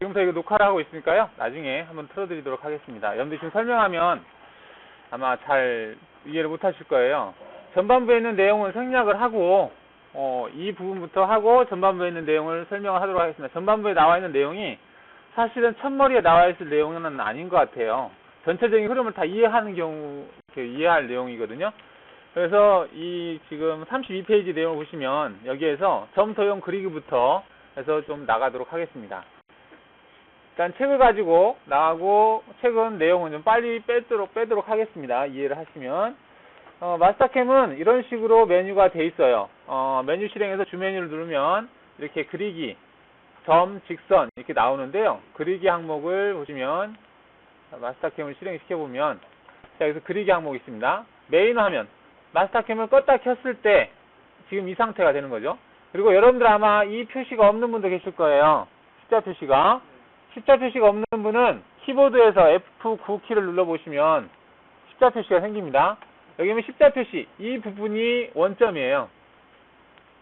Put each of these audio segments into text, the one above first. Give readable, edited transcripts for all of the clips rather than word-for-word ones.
지금부터 이거 녹화를 하고 있으니까요. 나중에 한번 틀어드리도록 하겠습니다. 여러분들 지금 설명하면 아마 잘 이해를 못 하실 거예요. 전반부에 있는 내용은 생략을 하고 이 부분부터 하고 전반부에 있는 내용을 설명을 하도록 하겠습니다. 전반부에 나와 있는 내용이 사실은 첫머리에 나와 있을 내용은 아닌 것 같아요. 전체적인 흐름을 다 이해하는 경우 이해할 내용이거든요. 그래서 이 지금 32페이지 내용을 보시면 여기에서 점 도형 그리기부터 해서 좀 나가도록 하겠습니다. 일단 책을 가지고 나가고 책은 내용은 좀 빨리 빼도록 하겠습니다. 이해를 하시면 마스터캠은 이런 식으로 메뉴가 돼 있어요. 메뉴 실행에서 주 메뉴를 누르면 이렇게 그리기, 점, 직선 이렇게 나오는데요. 그리기 항목을 보시면 마스터캠을 실행시켜 보면 자, 여기서 그리기 항목이 있습니다. 메인 화면 마스터캠을 껐다 켰을 때 지금 이 상태가 되는 거죠. 그리고 여러분들 아마 이 표시가 없는 분도 계실 거예요. 십자 표시가 없는 분은 키보드에서 F9 키를 눌러보시면 십자 표시가 생깁니다. 여기 보면 십자 표시, 이 부분이 원점이에요.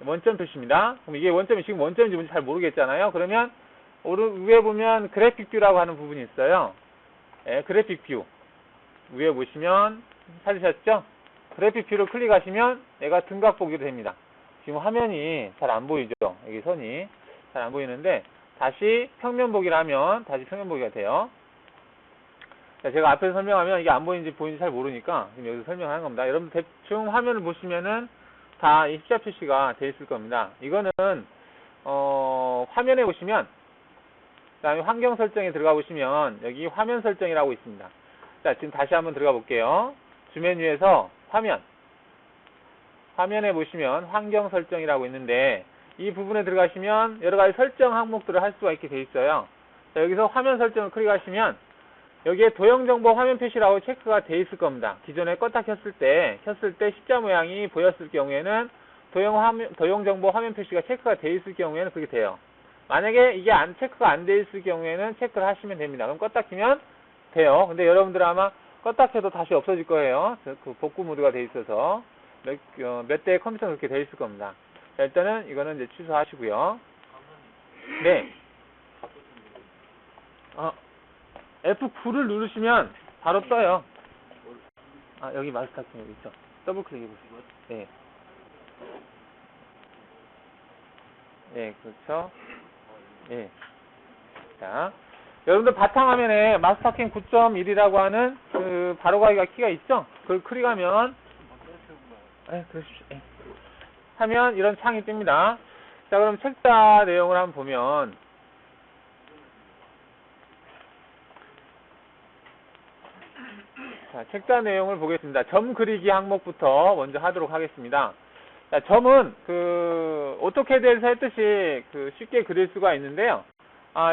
원점 표시입니다. 그럼 이게 원점이 지금 원점인지 뭔지 잘 모르겠잖아요. 그러면 오른 위에 보면 그래픽 뷰라고 하는 부분이 있어요. 네, 그래픽 뷰. 위에 보시면 찾으셨죠? 그래픽 뷰를 클릭하시면 얘가 등각 보기로 됩니다. 지금 화면이 잘 안 보이죠? 여기 선이 잘 안 보이는데 다시 평면 보기를 하면 다시 평면 보기가 돼요. 자, 제가 앞에서 설명하면 이게 안 보이는지 보이는지 잘 모르니까 지금 여기서 설명하는 겁니다. 여러분 대충 화면을 보시면은 다 이 십자 표시가 되어 있을 겁니다. 이거는 화면에 보시면 그다음에 환경 설정에 들어가 보시면 여기 화면 설정이라고 있습니다. 자, 지금 다시 한번 들어가 볼게요. 주 메뉴에서 화면에 보시면 환경 설정이라고 있는데 이 부분에 들어가시면 여러 가지 설정 항목들을 할 수가 있게 되어 있어요. 자, 여기서 화면 설정을 클릭하시면 여기에 도형 정보 화면 표시라고 체크가 되어 있을 겁니다. 기존에 껐다 켰을 때 십자 모양이 보였을 경우에는 도형 정보 화면 표시가 체크가 되어 있을 경우에는 그렇게 돼요. 만약에 이게 체크가 안 되어 있을 경우에는 체크를 하시면 됩니다. 그럼 껐다 키면 돼요. 근데 여러분들 아마 껐다 켜도 다시 없어질 거예요. 그 복구 모드가 되어 있어서 몇 대의 컴퓨터는 그렇게 되어 있을 겁니다. 자, 일단은 이거는 이제 취소하시고요. 네. F9를 누르시면 바로 떠요. 여기 마스터 키 여기 있죠. 더블 클릭해보세요. 네. 네, 그렇죠. 네. 자, 여러분들 바탕화면에 마스터캠 9.1이라고 하는 그 바로가기가 키가 있죠? 그걸 클릭하면 그러십시오. 하면 이런 창이 뜹니다. 자, 그럼 책자 내용을 한번 보면 자, 책자 내용을 보겠습니다. 점 그리기 항목부터 먼저 하도록 하겠습니다. 자, 점은 오토캐드에서 했듯이 쉽게 그릴 수가 있는데요.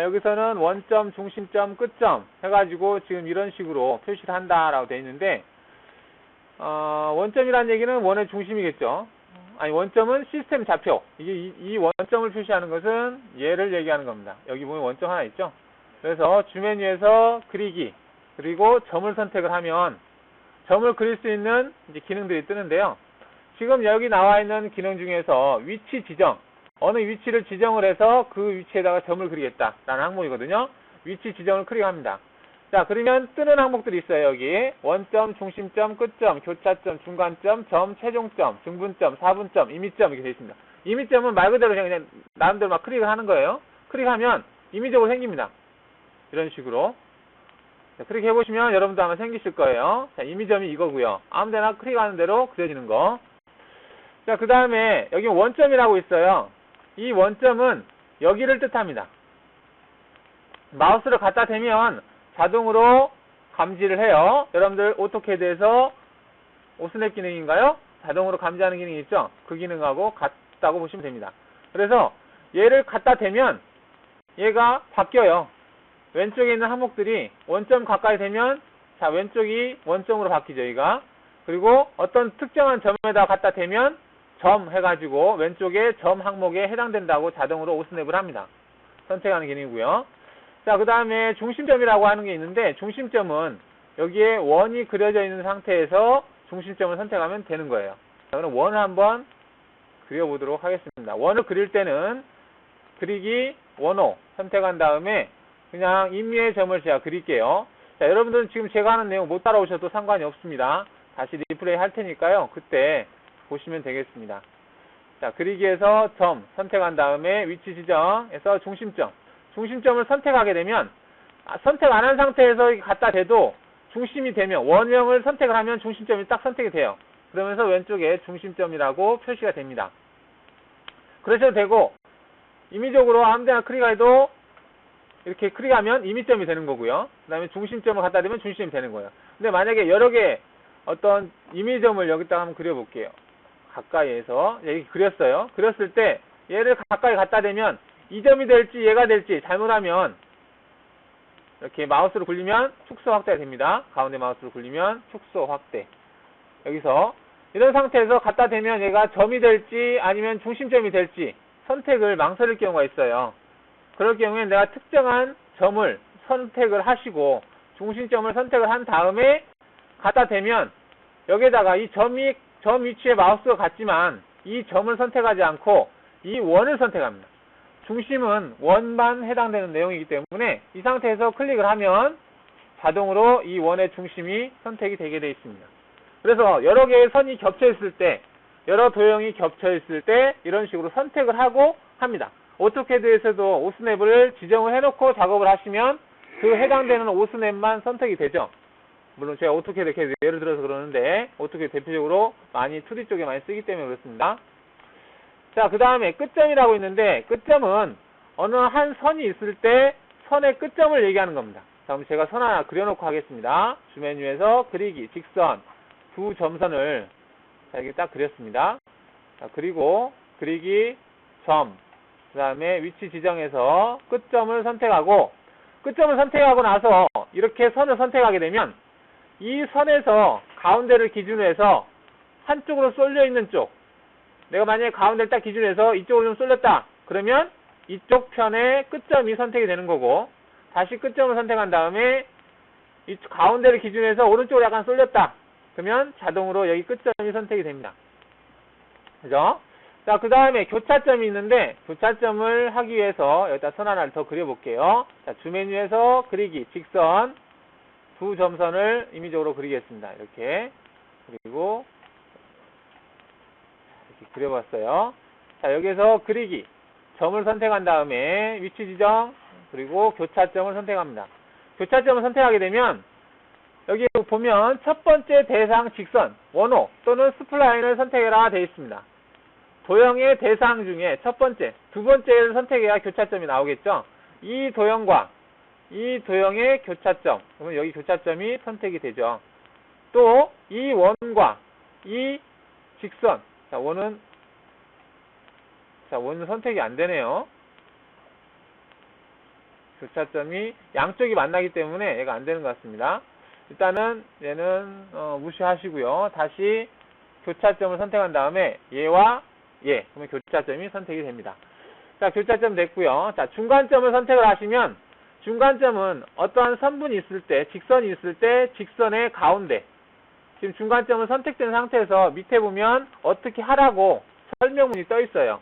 여기서는 원점, 중심점, 끝점 해가지고 지금 이런 식으로 표시를 한다라고 되어 있는데 원점이라는 얘기는 원의 중심이겠죠. 원점은 시스템 좌표. 이 원점을 표시하는 것은 얘를 얘기하는 겁니다. 여기 보면 원점 하나 있죠. 그래서 주 메뉴에서 그리기 그리고 점을 선택을 하면 점을 그릴 수 있는 이제 기능들이 뜨는데요. 지금 여기 나와 있는 기능 중에서 위치 지정, 어느 위치를 지정을 해서 그 위치에다가 점을 그리겠다라는 항목이거든요. 위치 지정을 클릭합니다. 자, 그러면 뜨는 항목들이 있어요. 여기 원점, 중심점, 끝점, 교차점, 중간점, 점, 최종점, 중분점, 4분점, 임의점 이렇게 되어 있습니다. 임의점은 말 그대로 그냥 나름대로 막 클릭을 하는 거예요. 클릭하면 임의적으로 생깁니다. 이런 식으로. 자, 그렇게 해보시면 여러분도 아마 생기실 거예요. 자, 임의점이 이거고요. 아무데나 클릭하는 대로 그려지는 거. 자, 그 다음에 여기 원점이라고 있어요. 이 원점은 여기를 뜻합니다. 마우스를 갖다 대면 자동으로 감지를 해요. 여러분들 오토캐드에서 오스냅 기능인가요? 자동으로 감지하는 기능이 있죠? 그 기능하고 같다고 보시면 됩니다. 그래서 얘를 갖다 대면 얘가 바뀌어요. 왼쪽에 있는 항목들이 원점 가까이 되면 자, 왼쪽이 원점으로 바뀌죠, 얘가. 그리고 어떤 특정한 점에다 갖다 대면 점 해가지고 왼쪽에 점 항목에 해당된다고 자동으로 오스냅을 합니다. 선택하는 기능이고요. 자, 그 다음에 중심점이라고 하는 게 있는데 중심점은 여기에 원이 그려져 있는 상태에서 중심점을 선택하면 되는 거예요. 자, 그럼 원을 한번 그려보도록 하겠습니다. 원을 그릴 때는 그리기 원호 선택한 다음에 그냥 임의의 점을 제가 그릴게요. 자, 여러분들은 지금 제가 하는 내용 못 따라오셔도 상관이 없습니다. 다시 리플레이 할 테니까요. 그때 보시면 되겠습니다. 자, 그리기에서 점 선택한 다음에 위치 지정에서 중심점. 중심점을 선택하게 되면 선택 안 한 상태에서 갖다 대도 중심이 되면 원형을 선택을 하면 중심점이 딱 선택이 돼요. 그러면서 왼쪽에 중심점이라고 표시가 됩니다. 그러셔도 되고 임의적으로 아무데나 클릭해도 이렇게 클릭하면 임의점이 되는 거고요. 그 다음에 중심점을 갖다 대면 중심점이 되는 거예요. 근데 만약에 여러 개 어떤 임의점을 여기다가 한번 그려볼게요. 가까이에서 여기 그렸어요. 그렸을 때 얘를 가까이 갖다 대면 이 점이 될지 얘가 될지 잘못하면 이렇게 마우스로 굴리면 축소 확대가 됩니다. 가운데 마우스로 굴리면 축소 확대. 여기서 이런 상태에서 갖다 대면 얘가 점이 될지 아니면 중심점이 될지 선택을 망설일 경우가 있어요. 그럴 경우에 내가 특정한 점을 선택을 하시고 중심점을 선택을 한 다음에 갖다 대면 여기에다가 이 점 위치에 마우스가 갔지만 이 점을 선택하지 않고 이 원을 선택합니다. 중심은 원만 해당되는 내용이기 때문에 이 상태에서 클릭을 하면 자동으로 이 원의 중심이 선택이 되게 되어 있습니다. 그래서 여러 개의 선이 겹쳐 있을 때, 여러 도형이 겹쳐 있을 때 이런 식으로 선택을 하고 합니다. 오토캐드에서도 오스냅을 지정을 해놓고 작업을 하시면 그 해당되는 오스냅만 선택이 되죠. 물론 제가 오토캐드 계속 예를 들어서 그러는데 오토캐드 대표적으로 많이 2D 쪽에 많이 쓰기 때문에 그렇습니다. 자, 그 다음에 끝점이라고 있는데 끝점은 어느 한 선이 있을 때 선의 끝점을 얘기하는 겁니다. 자, 그럼 제가 선 하나 그려놓고 하겠습니다. 주 메뉴에서 그리기, 직선, 두 점선을 자, 이렇게 딱 그렸습니다. 자, 그리고 그리기, 점, 그 다음에 위치 지정에서 끝점을 선택하고 끝점을 선택하고 나서 이렇게 선을 선택하게 되면 이 선에서 가운데를 기준으로 해서 한쪽으로 쏠려 있는 쪽, 내가 만약에 가운데를 딱 기준으로 해서 이쪽으로 좀 쏠렸다 그러면 이쪽 편의 끝점이 선택이 되는 거고, 다시 끝점을 선택한 다음에 이 가운데를 기준으로 해서 오른쪽으로 약간 쏠렸다 그러면 자동으로 여기 끝점이 선택이 됩니다. 그죠? 자, 그 다음에 교차점이 있는데 교차점을 하기 위해서 여기다 선 하나를 더 그려볼게요. 자, 주 메뉴에서 그리기, 직선, 두 점선을 임의적으로 그리겠습니다. 이렇게 그리고 이렇게 그려봤어요. 자, 여기에서 그리기, 점을 선택한 다음에 위치 지정, 그리고 교차점을 선택합니다. 교차점을 선택하게 되면 여기 보면 첫 번째 대상 직선, 원호 또는 스플라인을 선택해라 되어 있습니다. 도형의 대상 중에 첫 번째, 두 번째를 선택해야 교차점이 나오겠죠. 이 도형과 이 도형의 교차점, 그러면 여기 교차점이 선택이 되죠. 또 이 원과 이 직선, 자, 원은 선택이 안 되네요. 교차점이 양쪽이 만나기 때문에 얘가 안 되는 것 같습니다. 일단은 얘는 무시하시고요. 다시 교차점을 선택한 다음에 얘와 얘, 그러면 교차점이 선택이 됩니다. 자, 교차점 됐고요. 자, 중간점을 선택을 하시면 중간점은 어떠한 선분이 있을 때, 직선이 있을 때 직선의 가운데, 지금 중간점은 선택된 상태에서 밑에 보면 어떻게 하라고 설명문이 떠 있어요.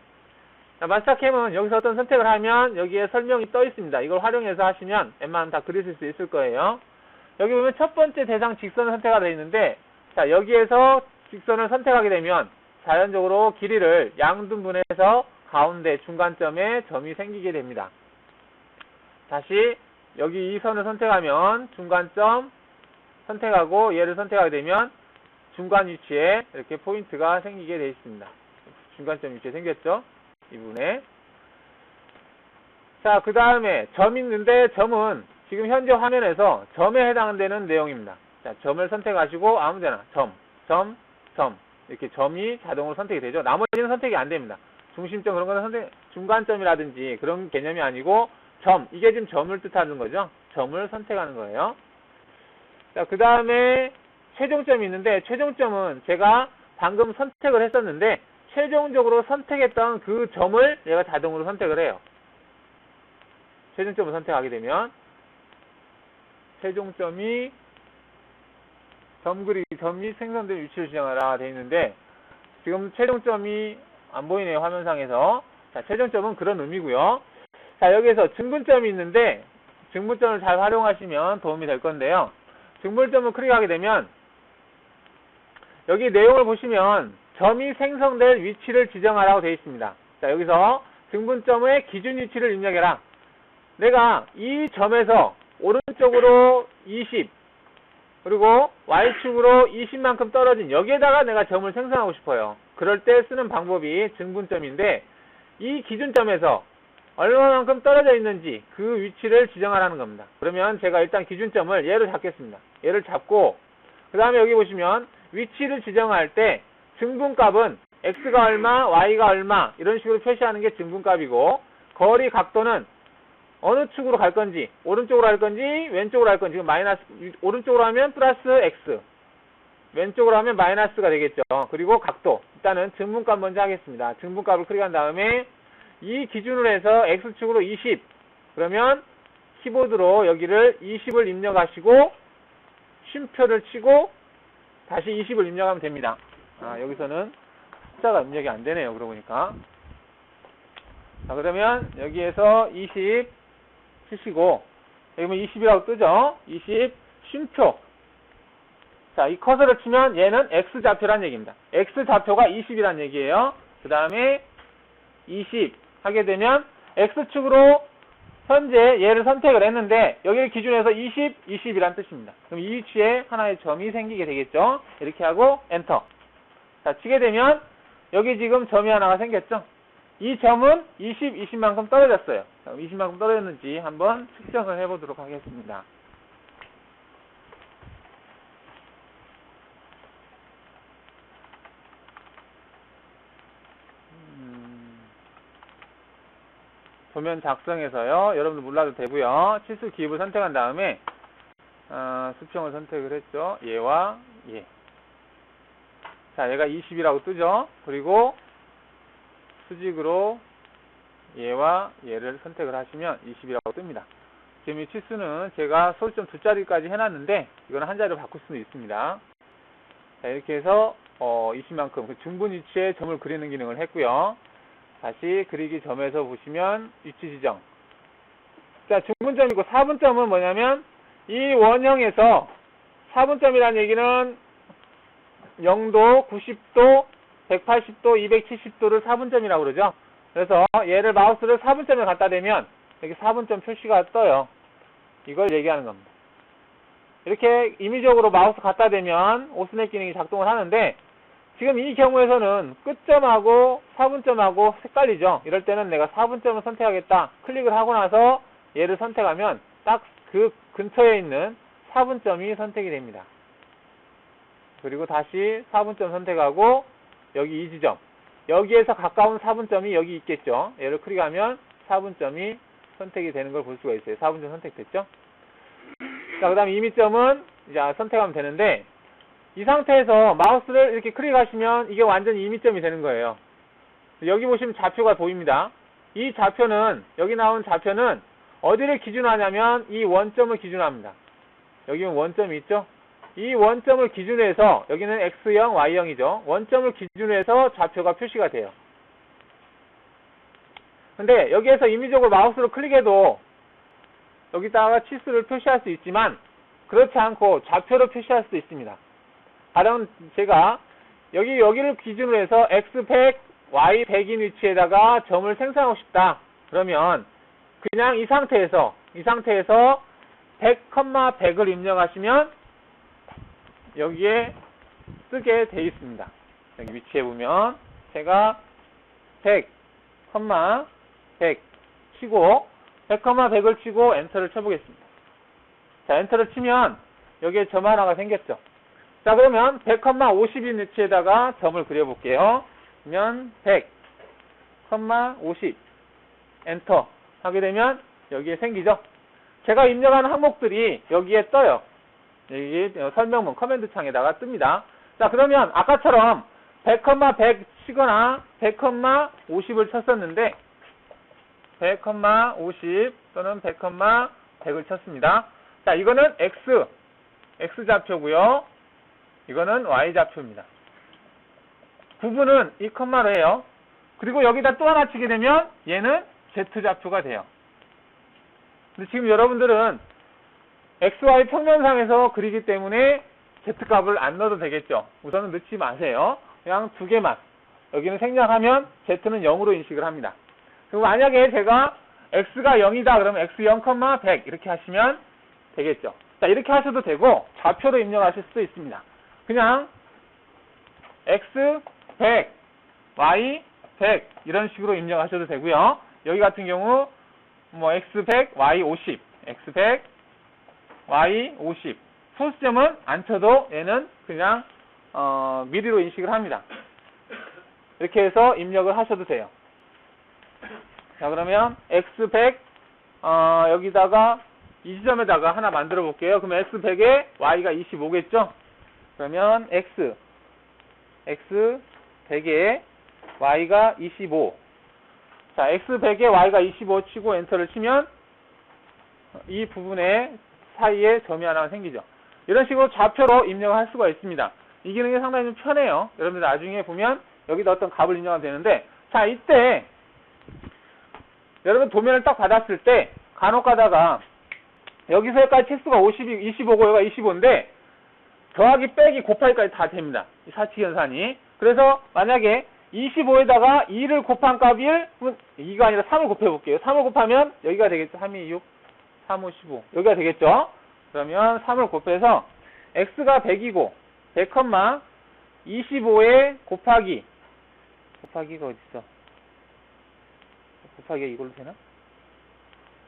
자, 마스터캠은 여기서 어떤 선택을 하면 여기에 설명이 떠 있습니다. 이걸 활용해서 하시면 웬만하면 다 그리실 수 있을 거예요. 여기 보면 첫 번째 대상 직선을 선택하게 되어 있는데, 자, 여기에서 직선을 선택하게 되면 자연적으로 길이를 양등분해서 가운데 중간점에 점이 생기게 됩니다. 다시 여기 이 선을 선택하면 중간점 선택하고 얘를 선택하게 되면 중간 위치에 이렇게 포인트가 생기게 되어 있습니다. 중간점 위치에 생겼죠? 이 부분에. 자, 그 다음에 점 있는데 점은 지금 현재 화면에서 점에 해당되는 내용입니다. 자, 점을 선택하시고 아무데나 점 이렇게 점이 자동으로 선택이 되죠. 나머지는 선택이 안 됩니다. 중심점 그런 거는 중간점이라든지 그런 개념이 아니고 점, 이게 지금 점을 뜻하는 거죠. 점을 선택하는 거예요. 자, 그 다음에 최종점이 있는데 최종점은 제가 방금 선택을 했었는데 최종적으로 선택했던 그 점을 얘가 자동으로 선택을 해요. 최종점을 선택하게 되면 최종점이 점이 생성된 위치를 지정하라 되어 있는데 지금 최종점이 안 보이네요, 화면상에서. 자, 최종점은 그런 의미고요. 자, 여기에서 중근점이 있는데 증분점을 잘 활용하시면 도움이 될 건데요. 증분점을 클릭하게 되면 여기 내용을 보시면 점이 생성될 위치를 지정하라고 되어 있습니다. 자, 여기서 증분점의 기준 위치를 입력해라. 내가 이 점에서 오른쪽으로 20 그리고 Y축으로 20만큼 떨어진 여기에다가 내가 점을 생성하고 싶어요. 그럴 때 쓰는 방법이 증분점인데 이 기준점에서 얼마만큼 떨어져 있는지 그 위치를 지정하라는 겁니다. 그러면 제가 일단 기준점을 얘를 잡겠습니다. 얘를 잡고 그 다음에 여기 보시면 위치를 지정할 때 증분값은 x가 얼마, y가 얼마 이런 식으로 표시하는 게 증분값이고 거리 각도는 어느 축으로 갈 건지 오른쪽으로 갈 건지 왼쪽으로 갈 건지 지금 마이너스 오른쪽으로 하면 플러스 x 왼쪽으로 하면 마이너스가 되겠죠. 그리고 각도 일단은 증분값 먼저 하겠습니다. 증분값을 클릭한 다음에 이 기준으로 해서 x축으로 20 그러면 키보드로 여기를 20을 입력하시고 쉼표를 치고 다시 20을 입력하면 됩니다. 여기서는 숫자가 입력이 안 되네요. 그러고 보니까. 자, 그러면 여기에서 20 치시고 여기 보면 20이라고 뜨죠? 20 쉼표. 자, 이 커서를 치면 얘는 X좌표란 얘기입니다. X좌표가 20이란 얘기예요. 그 다음에 20 하게 되면 X축으로 현재 얘를 선택을 했는데 여기를 기준해서 20, 20이란 뜻입니다. 그럼 이 위치에 하나의 점이 생기게 되겠죠. 이렇게 하고 엔터. 자, 치게 되면 여기 지금 점이 하나가 생겼죠. 이 점은 20, 20만큼 떨어졌어요. 자, 20만큼 떨어졌는지 한번 측정을 해보도록 하겠습니다. 도면 작성해서요. 여러분들 몰라도 되고요. 치수 기입을 선택한 다음에 수평을 선택을 했죠. 얘와 얘. 자, 얘가 20이라고 뜨죠. 그리고 수직으로 얘와 얘를 선택을 하시면 20이라고 뜹니다. 지금 이 치수는 제가 소수점 2자리까지 해놨는데 이거는 한 자리로 바꿀 수도 있습니다. 자, 이렇게 해서 20만큼 그 중분 위치에 점을 그리는 기능을 했고요. 다시 그리기 점에서 보시면 위치 지정. 자, 중분점이고 4분점은 뭐냐면 이 원형에서 4분점이라는 얘기는 0도, 90도, 180도, 270도를 4분점이라고 그러죠. 그래서 얘를 마우스를 4분점에 갖다 대면 여기 4분점 표시가 떠요. 이걸 얘기하는 겁니다. 이렇게 임의적으로 마우스 갖다 대면 오스넷 기능이 작동을 하는데 지금 이 경우에서는 끝점하고 4분점하고 헷갈리죠. 이럴 때는 내가 4분점을 선택하겠다. 클릭을 하고 나서 얘를 선택하면 딱 그 근처에 있는 4분점이 선택이 됩니다. 그리고 다시 4분점 선택하고 여기 이 지점. 여기에서 가까운 4분점이 여기 있겠죠. 얘를 클릭하면 4분점이 선택이 되는 걸 볼 수가 있어요. 4분점 선택됐죠. 자, 그 다음 임의점은 이제 선택하면 되는데 이 상태에서 마우스를 이렇게 클릭하시면 이게 완전히 임의점이 되는 거예요. 여기 보시면 좌표가 보입니다. 이 좌표는 여기 나온 좌표는 어디를 기준하냐면 이 원점을 기준합니다. 여기는 원점이 있죠. 이 원점을 기준해서 여기는 X형, Y형이죠. 원점을 기준해서 좌표가 표시가 돼요. 근데 여기에서 임의적으로 마우스로 클릭해도 여기다가 치수를 표시할 수 있지만 그렇지 않고 좌표로 표시할 수도 있습니다. 가령 제가 여기를 기준으로 해서 X100, Y100인 위치에다가 점을 생성하고 싶다. 그러면 그냥 이 상태에서 100, 100을 입력하시면 여기에 쓰게 돼 있습니다. 여기 위치에 보면 제가 100, 100 치고 100, 100을 치고 엔터를 쳐보겠습니다. 자, 엔터를 치면 여기에 점 하나가 생겼죠. 자, 그러면 100, 50인 위치에다가 점을 그려볼게요. 그러면 100, 50 엔터 하게 되면 여기에 생기죠. 제가 입력한 항목들이 여기에 떠요. 여기 설명문 커맨드 창에다가 뜹니다. 자, 그러면 아까처럼 100, 100 치거나 100, 50을 쳤었는데 100, 50 또는 100, 100을 쳤습니다. 자, 이거는 X좌표고요. 이거는 Y좌표입니다. 부분은 이 컴마로 해요. 그리고 여기다 또 하나 치게 되면 얘는 Z좌표가 돼요. 근데 지금 여러분들은 XY 평면상에서 그리기 때문에 Z값을 안 넣어도 되겠죠. 우선은 넣지 마세요. 그냥 두 개만. 여기는 생략하면 Z는 0으로 인식을 합니다. 그리고 만약에 제가 X가 0이다 그러면 X0, 100 이렇게 하시면 되겠죠. 자, 이렇게 하셔도 되고 좌표로 입력하실 수도 있습니다. 그냥 X 100, Y 100 이런 식으로 입력하셔도 되고요. 여기 같은 경우 뭐 X 100, Y 50, X 100, Y 50 소수점은 안 쳐도 얘는 그냥 미리로 인식을 합니다. 이렇게 해서 입력을 하셔도 돼요. 자, 그러면 X 100 여기다가 이 지점에다가 하나 만들어 볼게요. 그러면 X 100에 Y가 25겠죠? 그러면 X 100에 Y가 25. 자, X 100에 Y가 25 치고 엔터를 치면 이 부분에 사이에 점이 하나 생기죠. 이런 식으로 좌표로 입력을 할 수가 있습니다. 이 기능이 상당히 좀 편해요. 여러분들 나중에 보면 여기다 어떤 값을 입력하면 되는데, 자, 이때 여러분 도면을 딱 받았을 때 간혹 가다가 여기서 여기까지 치수가 25고 여기가 25인데 더하기 빼기 곱하기까지 다 됩니다. 이 사칙연산이. 그래서 만약에 25에다가 2를 곱한 값이 2가 아니라 3을 곱해볼게요. 3을 곱하면 여기가 되겠죠. 3, 2, 6, 3, 5, 15 여기가 되겠죠. 그러면 3을 곱해서 x가 100이고 100, 25에 곱하기가 어딨어? 곱하기가 이걸로 되나?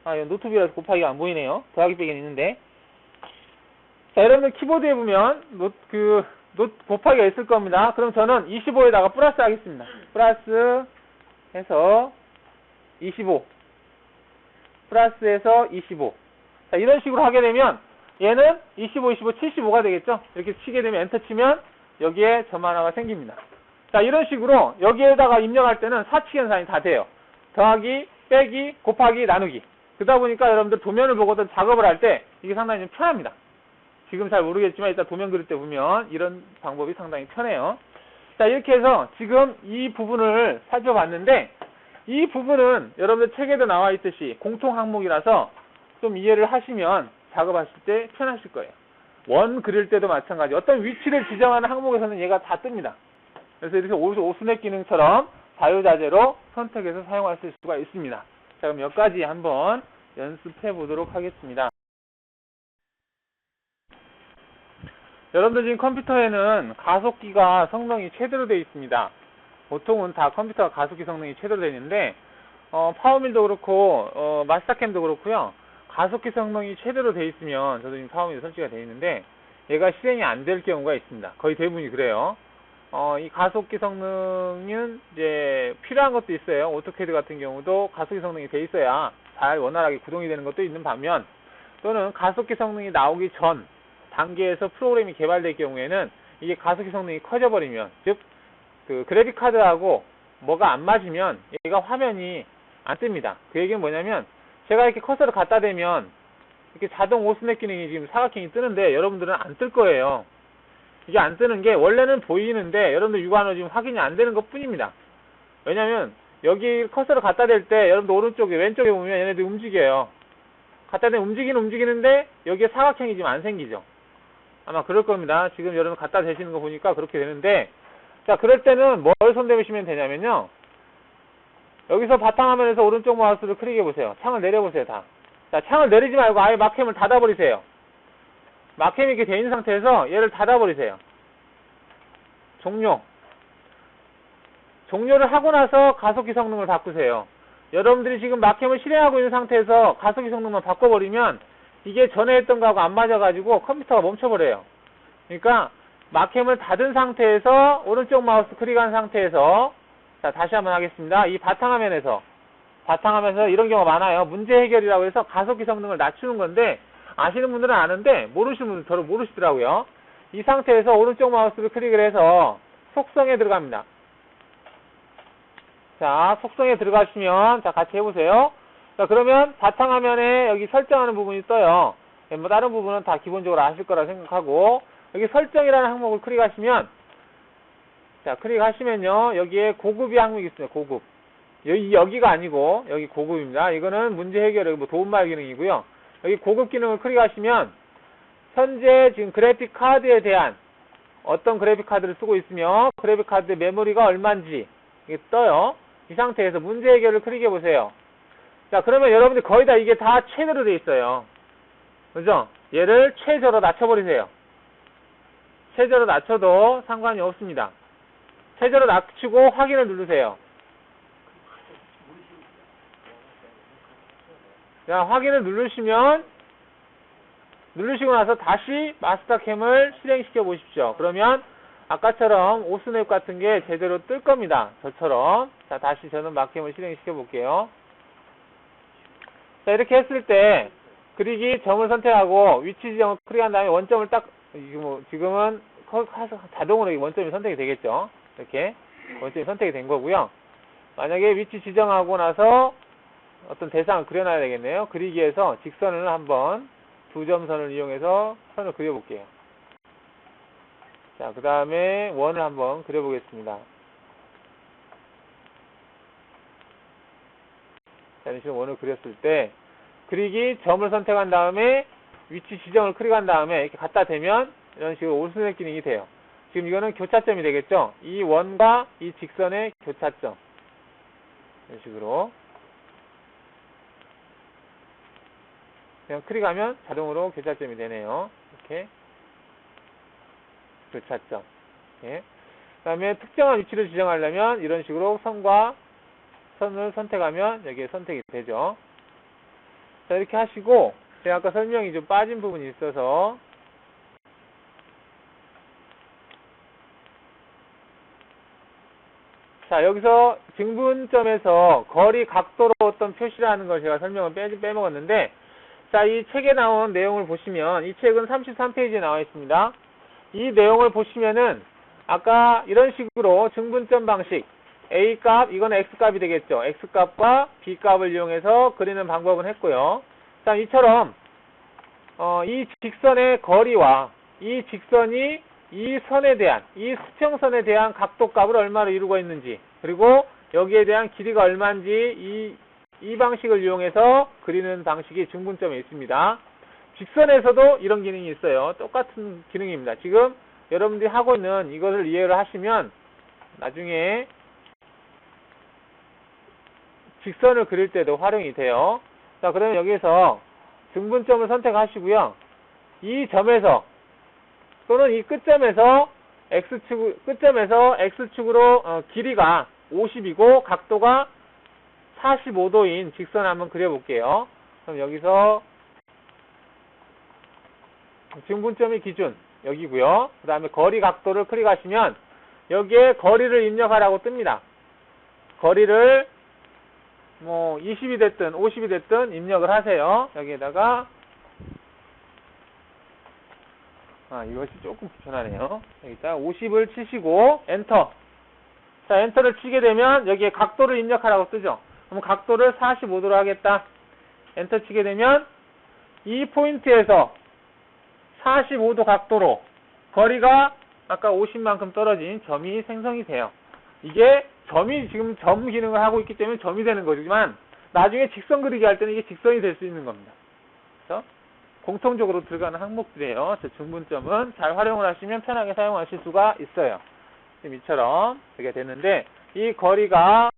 아, 이거 노트북이라서 곱하기가 안 보이네요. 더하기 빼기는 있는데. 자, 여러분들 키보드에 보면 곱하기가 있을 겁니다. 그럼 저는 25에다가 플러스 하겠습니다. 플러스 해서 25. 플러스해서 25. 자, 이런 식으로 하게 되면 얘는 25, 25, 75가 되겠죠? 이렇게 치게 되면 엔터 치면 여기에 점 하나가 생깁니다. 자, 이런 식으로 여기에다가 입력할 때는 사칙연산이 다 돼요. 더하기, 빼기, 곱하기, 나누기. 그러다 보니까 여러분들 도면을 보고도 작업을 할 때 이게 상당히 좀 편합니다. 지금 잘 모르겠지만 일단 도면 그릴 때 보면 이런 방법이 상당히 편해요. 자, 이렇게 해서 지금 이 부분을 살펴봤는데 이 부분은 여러분들 책에도 나와 있듯이 공통 항목이라서 좀 이해를 하시면 작업하실 때 편하실 거예요. 원 그릴 때도 마찬가지. 어떤 위치를 지정하는 항목에서는 얘가 다 뜹니다. 그래서 이렇게 오스넷 기능처럼 자유자재로 선택해서 사용하실 수가 있습니다. 자, 그럼 몇 가지 한번 연습해 보도록 하겠습니다. 여러분들 지금 컴퓨터에는 가속기가 성능이 최대로 되어 있습니다. 보통은 다 컴퓨터가 가속기 성능이 최대로 되어 있는데 파워밀도 그렇고 마스터캠도 그렇고요. 가속기 성능이 최대로 되어 있으면 저도 지금 파워밀 설치가 되어 있는데 얘가 실행이 안 될 경우가 있습니다. 거의 대부분이 그래요. 이 가속기 성능은 이제 필요한 것도 있어요. 오토캐드 같은 경우도 가속기 성능이 돼 있어야 잘 원활하게 구동이 되는 것도 있는 반면 또는 가속기 성능이 나오기 전 단계에서 프로그램이 개발될 경우에는 이게 가속기 성능이 커져버리면, 즉 그 그래픽 카드하고 뭐가 안 맞으면 얘가 화면이 안 뜹니다. 그 얘기는 뭐냐면 제가 이렇게 커서를 갖다 대면 이렇게 자동 오스넷 기능이 지금 사각형이 뜨는데 여러분들은 안 뜰 거예요. 이게 안 뜨는 게 원래는 보이는데 여러분들 육안으로 지금 확인이 안 되는 것 뿐입니다. 왜냐면 여기 커서를 갖다 댈 때 여러분들 오른쪽에 왼쪽에 보면 얘네들이 움직여요. 갖다 대면 움직이는데 여기에 사각형이 지금 안 생기죠. 아마 그럴 겁니다. 지금 여러분 갖다 대시는 거 보니까 그렇게 되는데, 자, 그럴 때는 뭘 손대시면 되냐면요. 여기서 바탕화면에서 오른쪽 마우스를 클릭해 보세요. 창을 내려보세요, 다. 자, 창을 내리지 말고 아예 마크캠을 닫아버리세요. 마크캠이 이렇게 돼 있는 상태에서 얘를 닫아버리세요. 종료를 하고 나서 가속기 성능을 바꾸세요. 여러분들이 지금 마크캠을 실행하고 있는 상태에서 가속기 성능만 바꿔버리면 이게 전에 했던 거하고 안 맞아가지고 컴퓨터가 멈춰버려요. 그러니까 마크캠을 닫은 상태에서 오른쪽 마우스 클릭한 상태에서, 자, 다시 한번 하겠습니다. 이 바탕화면에서 이런 경우가 많아요. 문제 해결이라고 해서 가속기 성능을 낮추는 건데 아시는 분들은 아는데 모르시는 분들은 저를 모르시더라고요. 이 상태에서 오른쪽 마우스를 클릭을 해서 속성에 들어갑니다. 자, 속성에 들어가시면, 자, 같이 해보세요. 자, 그러면 바탕화면에 여기 설정하는 부분이 떠요. 뭐 다른 부분은 다 기본적으로 아실 거라 생각하고, 여기 설정이라는 항목을 클릭하시면, 자, 클릭하시면요, 여기에 고급이 항목이 있어요. 고급. 여기가 아니고 여기 고급입니다. 이거는 문제 해결, 뭐 도움말 기능이고요. 여기 고급 기능을 클릭하시면 현재 지금 그래픽 카드에 대한 어떤 그래픽 카드를 쓰고 있으며 그래픽 카드의 메모리가 얼마인지 이게 떠요. 이 상태에서 문제 해결을 클릭해 보세요. 자, 그러면 여러분들 거의 다 이게 다 최대로 돼 있어요. 그죠? 얘를 최저로 낮춰버리세요. 최저로 낮춰도 상관이 없습니다. 최저로 낮추고 확인을 누르세요. 자, 확인을 누르시고 나서 다시 마스터캠을 실행시켜 보십시오. 그러면 아까처럼 오스냅 같은 게 제대로 뜰 겁니다. 저처럼. 자, 다시 저는 마캠을 실행시켜 볼게요. 자, 이렇게 했을 때 그리기 점을 선택하고 위치 지정을 클릭한 다음에 원점을 딱, 지금은 자동으로 원점이 선택이 되겠죠. 이렇게 원점이 선택이 된 거고요. 만약에 위치 지정하고 나서 어떤 대상을 그려놔야 되겠네요. 그리기에서 직선을 한번 두 점선을 이용해서 선을 그려볼게요. 자, 그 다음에 원을 한번 그려보겠습니다. 자, 이런 식으로 원을 그렸을 때 그리기 점을 선택한 다음에 위치 지정을 클릭한 다음에 이렇게 갖다 대면 이런 식으로 오스냅 기능이 돼요. 지금 이거는 교차점이 되겠죠. 이 원과 이 직선의 교차점. 이런 식으로 그냥 클릭하면 자동으로 교차점이 되네요. 이렇게 교차점. 예. 그 다음에 특정한 위치를 지정하려면 이런 식으로 선과 선을 선택하면 여기에 선택이 되죠. 자, 이렇게 하시고 제가 아까 설명이 좀 빠진 부분이 있어서 자, 여기서 증분점에서 거리 각도로 어떤 표시를 하는 걸 제가 설명을 빼먹었는데 자, 이 책에 나온 내용을 보시면 이 책은 33페이지에 나와 있습니다. 이 내용을 보시면은 아까 이런 식으로 증분점 방식 A값, 이건 X값이 되겠죠. X값과 B값을 이용해서 그리는 방법은 했고요. 자, 이처럼 이 직선의 거리와 이 직선이 이 선에 대한, 이 수평선에 대한 각도값을 얼마로 이루고 있는지, 그리고 여기에 대한 길이가 얼마인지 이 방식을 이용해서 그리는 방식이 증분점에 있습니다. 직선에서도 이런 기능이 있어요. 똑같은 기능입니다. 지금 여러분들이 하고 있는 이것을 이해를 하시면 나중에 직선을 그릴 때도 활용이 돼요. 자, 그러면 여기에서 증분점을 선택하시고요. 이 점에서 또는 이 끝점에서 X축으로 길이가 50이고 각도가 45도인 직선을 한번 그려볼게요. 그럼 여기서 증분점의 기준 여기고요. 그 다음에 거리 각도를 클릭하시면 여기에 거리를 입력하라고 뜹니다. 거리를 20이 됐든 50이 됐든 입력을 하세요. 여기에다가 이것이 조금 불편하네요. 여기다 50을 치시고 엔터. 자, 엔터를 치게 되면 여기에 각도를 입력하라고 뜨죠. 그럼 각도를 45도로 하겠다. 엔터 치게 되면 이 포인트에서 45도 각도로 거리가 아까 50만큼 떨어진 점이 생성이 돼요. 이게 점이 지금 점 기능을 하고 있기 때문에 점이 되는 거지만 나중에 직선 그리기 할 때는 이게 직선이 될 수 있는 겁니다. 그래서 공통적으로 들어가는 항목들이에요. 저 증분점은 잘 활용을 하시면 편하게 사용하실 수가 있어요. 지금 이처럼 이렇게 됐는데 이 거리가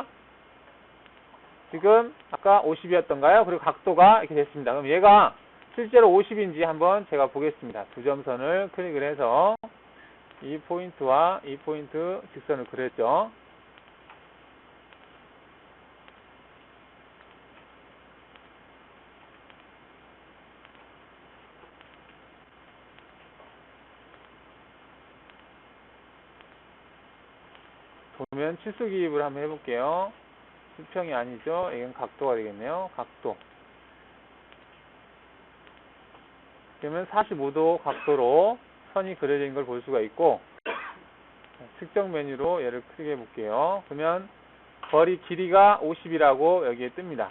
지금 아까 50이었던가요? 그리고 각도가 이렇게 됐습니다. 그럼 얘가 실제로 50인지 한번 제가 보겠습니다. 두 점선을 클릭을 해서 이 포인트와 이 포인트 직선을 그렸죠. 보면 치수 기입을 한번 해볼게요. 수평이 아니죠. 이건 각도가 되겠네요. 각도. 그러면 45도 각도로 선이 그려진 걸 볼 수가 있고, 측정 메뉴로 얘를 크게 해볼게요. 그러면 거리 길이가 50이라고 여기에 뜹니다.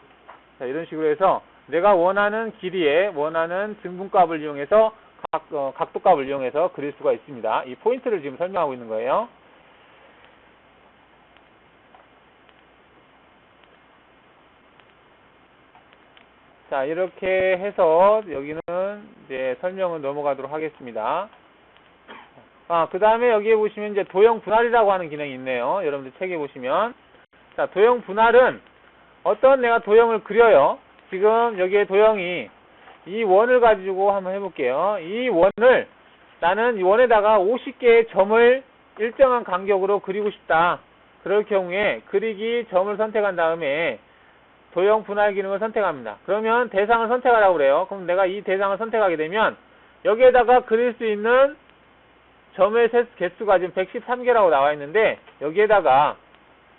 자, 이런 식으로 해서 내가 원하는 길이에 원하는 증분값을 이용해서 각도값을 이용해서 그릴 수가 있습니다. 이 포인트를 지금 설명하고 있는 거예요. 자, 이렇게 해서 여기는 이제 설명을 넘어가도록 하겠습니다. 그 다음에 여기에 보시면 이제 도형 분할이라고 하는 기능이 있네요. 여러분들 책에 보시면. 자, 도형 분할은 어떤 내가 도형을 그려요. 지금 여기에 도형이 이 원을 가지고 한번 해볼게요. 이 원을 나는 이 원에다가 50개의 점을 일정한 간격으로 그리고 싶다. 그럴 경우에 그리기 점을 선택한 다음에 도형 분할 기능을 선택합니다. 그러면 대상을 선택하라고 그래요. 그럼 내가 이 대상을 선택하게 되면 여기에다가 그릴 수 있는 점의 개수가 지금 113개라고 나와 있는데 여기에다가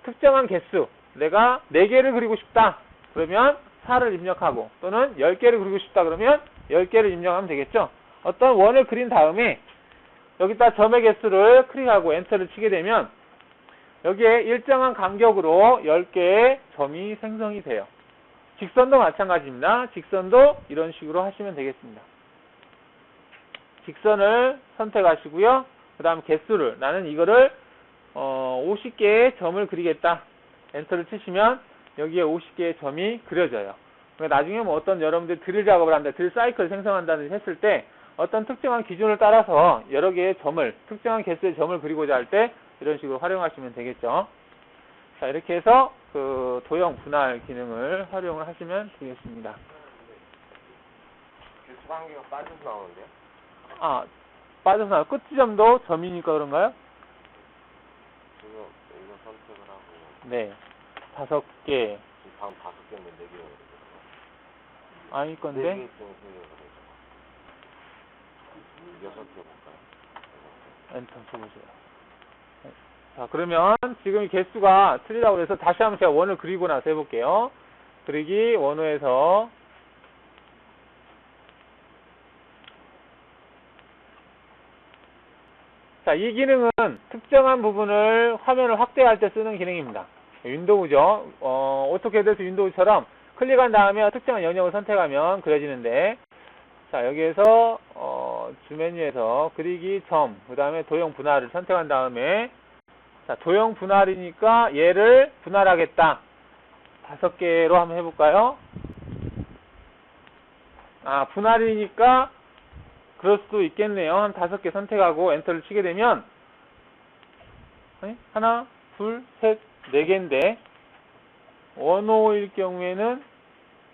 특정한 개수 내가 4개를 그리고 싶다. 그러면 4를 입력하고 또는 10개를 그리고 싶다. 그러면 10개를 입력하면 되겠죠. 어떤 원을 그린 다음에 여기다 점의 개수를 클릭하고 엔터를 치게 되면 여기에 일정한 간격으로 10개의 점이 생성이 돼요. 직선도 마찬가지입니다. 직선도 이런 식으로 하시면 되겠습니다. 직선을 선택하시고요. 그 다음 개수를 나는 이거를 50개의 점을 그리겠다. 엔터를 치시면 여기에 50개의 점이 그려져요. 그러니까 나중에 뭐 어떤 여러분들 드릴 작업을 한다, 드릴 사이클을 생성한다든지 했을 때 어떤 특정한 기준을 따라서 여러 개의 점을, 특정한 개수의 점을 그리고자 할 때 이런 식으로 활용하시면 되겠죠. 자, 이렇게 해서 그 도형 분할 기능을 활용을 하시면 되겠습니다. 개수 관계가 빠져서 나오는데요? 빠져서 나와. 끝 지점도 점이니까 그런가요? 지금 이거 선택을 하고 네. 5개. 지금 방금 5개인데 4개가 아닐 건데. 4개 있으면 3개가 되죠. 6개 볼까요? 엔터 쳐보세요. 네. 자, 그러면 지금 이 개수가 틀리다고 해서 다시 한번 제가 원을 그리고 나서 해볼게요. 그리기 원호에서 자, 이 기능은 특정한 부분을 화면을 확대할 때 쓰는 기능입니다. 윈도우죠. 오토캐드에서 윈도우처럼 클릭한 다음에 특정한 영역을 선택하면 그려지는데 자, 여기에서 주 메뉴에서 그리기 점, 그 다음에 도형 분할을 선택한 다음에 자, 도형 분할이니까 얘를 분할하겠다. 5개로 한번 해볼까요? 분할이니까 그럴 수도 있겠네요. 한 5개 선택하고 엔터를 치게 되면 하나, 둘, 셋, 4개인데 원호일 경우에는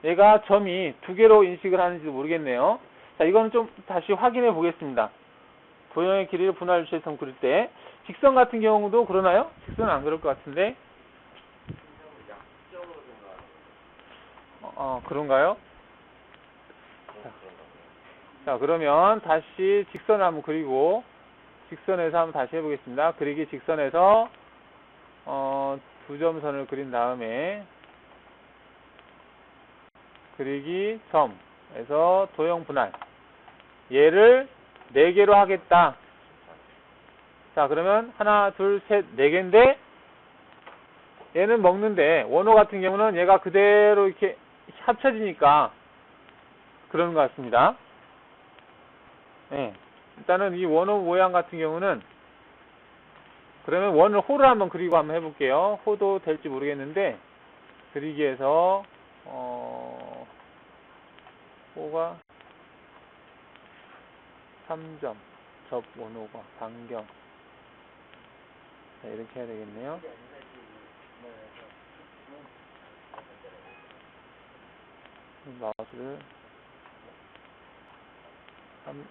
얘가 점이 2개로 인식을 하는지도 모르겠네요. 자, 이거는 좀 다시 확인해 보겠습니다. 도형의 길이를 분할 유체선 그릴 때 직선 같은 경우도 그러나요? 직선은 안 그럴 것 같은데. 그런가요? 자, 그러면 다시 직선을 한번 그리고 직선에서 한번 다시 해보겠습니다. 그리기 직선에서 2점선을 그린 다음에 그리기 점에서 도형 분할 얘를 4개로 하겠다. 자, 그러면 하나, 둘, 셋, 4개인데 얘는 먹는데 원호 같은 경우는 얘가 그대로 이렇게 합쳐지니까 그런 것 같습니다. 네. 일단은 이 원호 모양 같은 경우는 그러면 원을 호를 한번 그리고 한번 해볼게요. 호도 될지 모르겠는데 그리기에서 호가 3점 접 원호가 반경 자, 이렇게 해야 되겠네요. 마우스를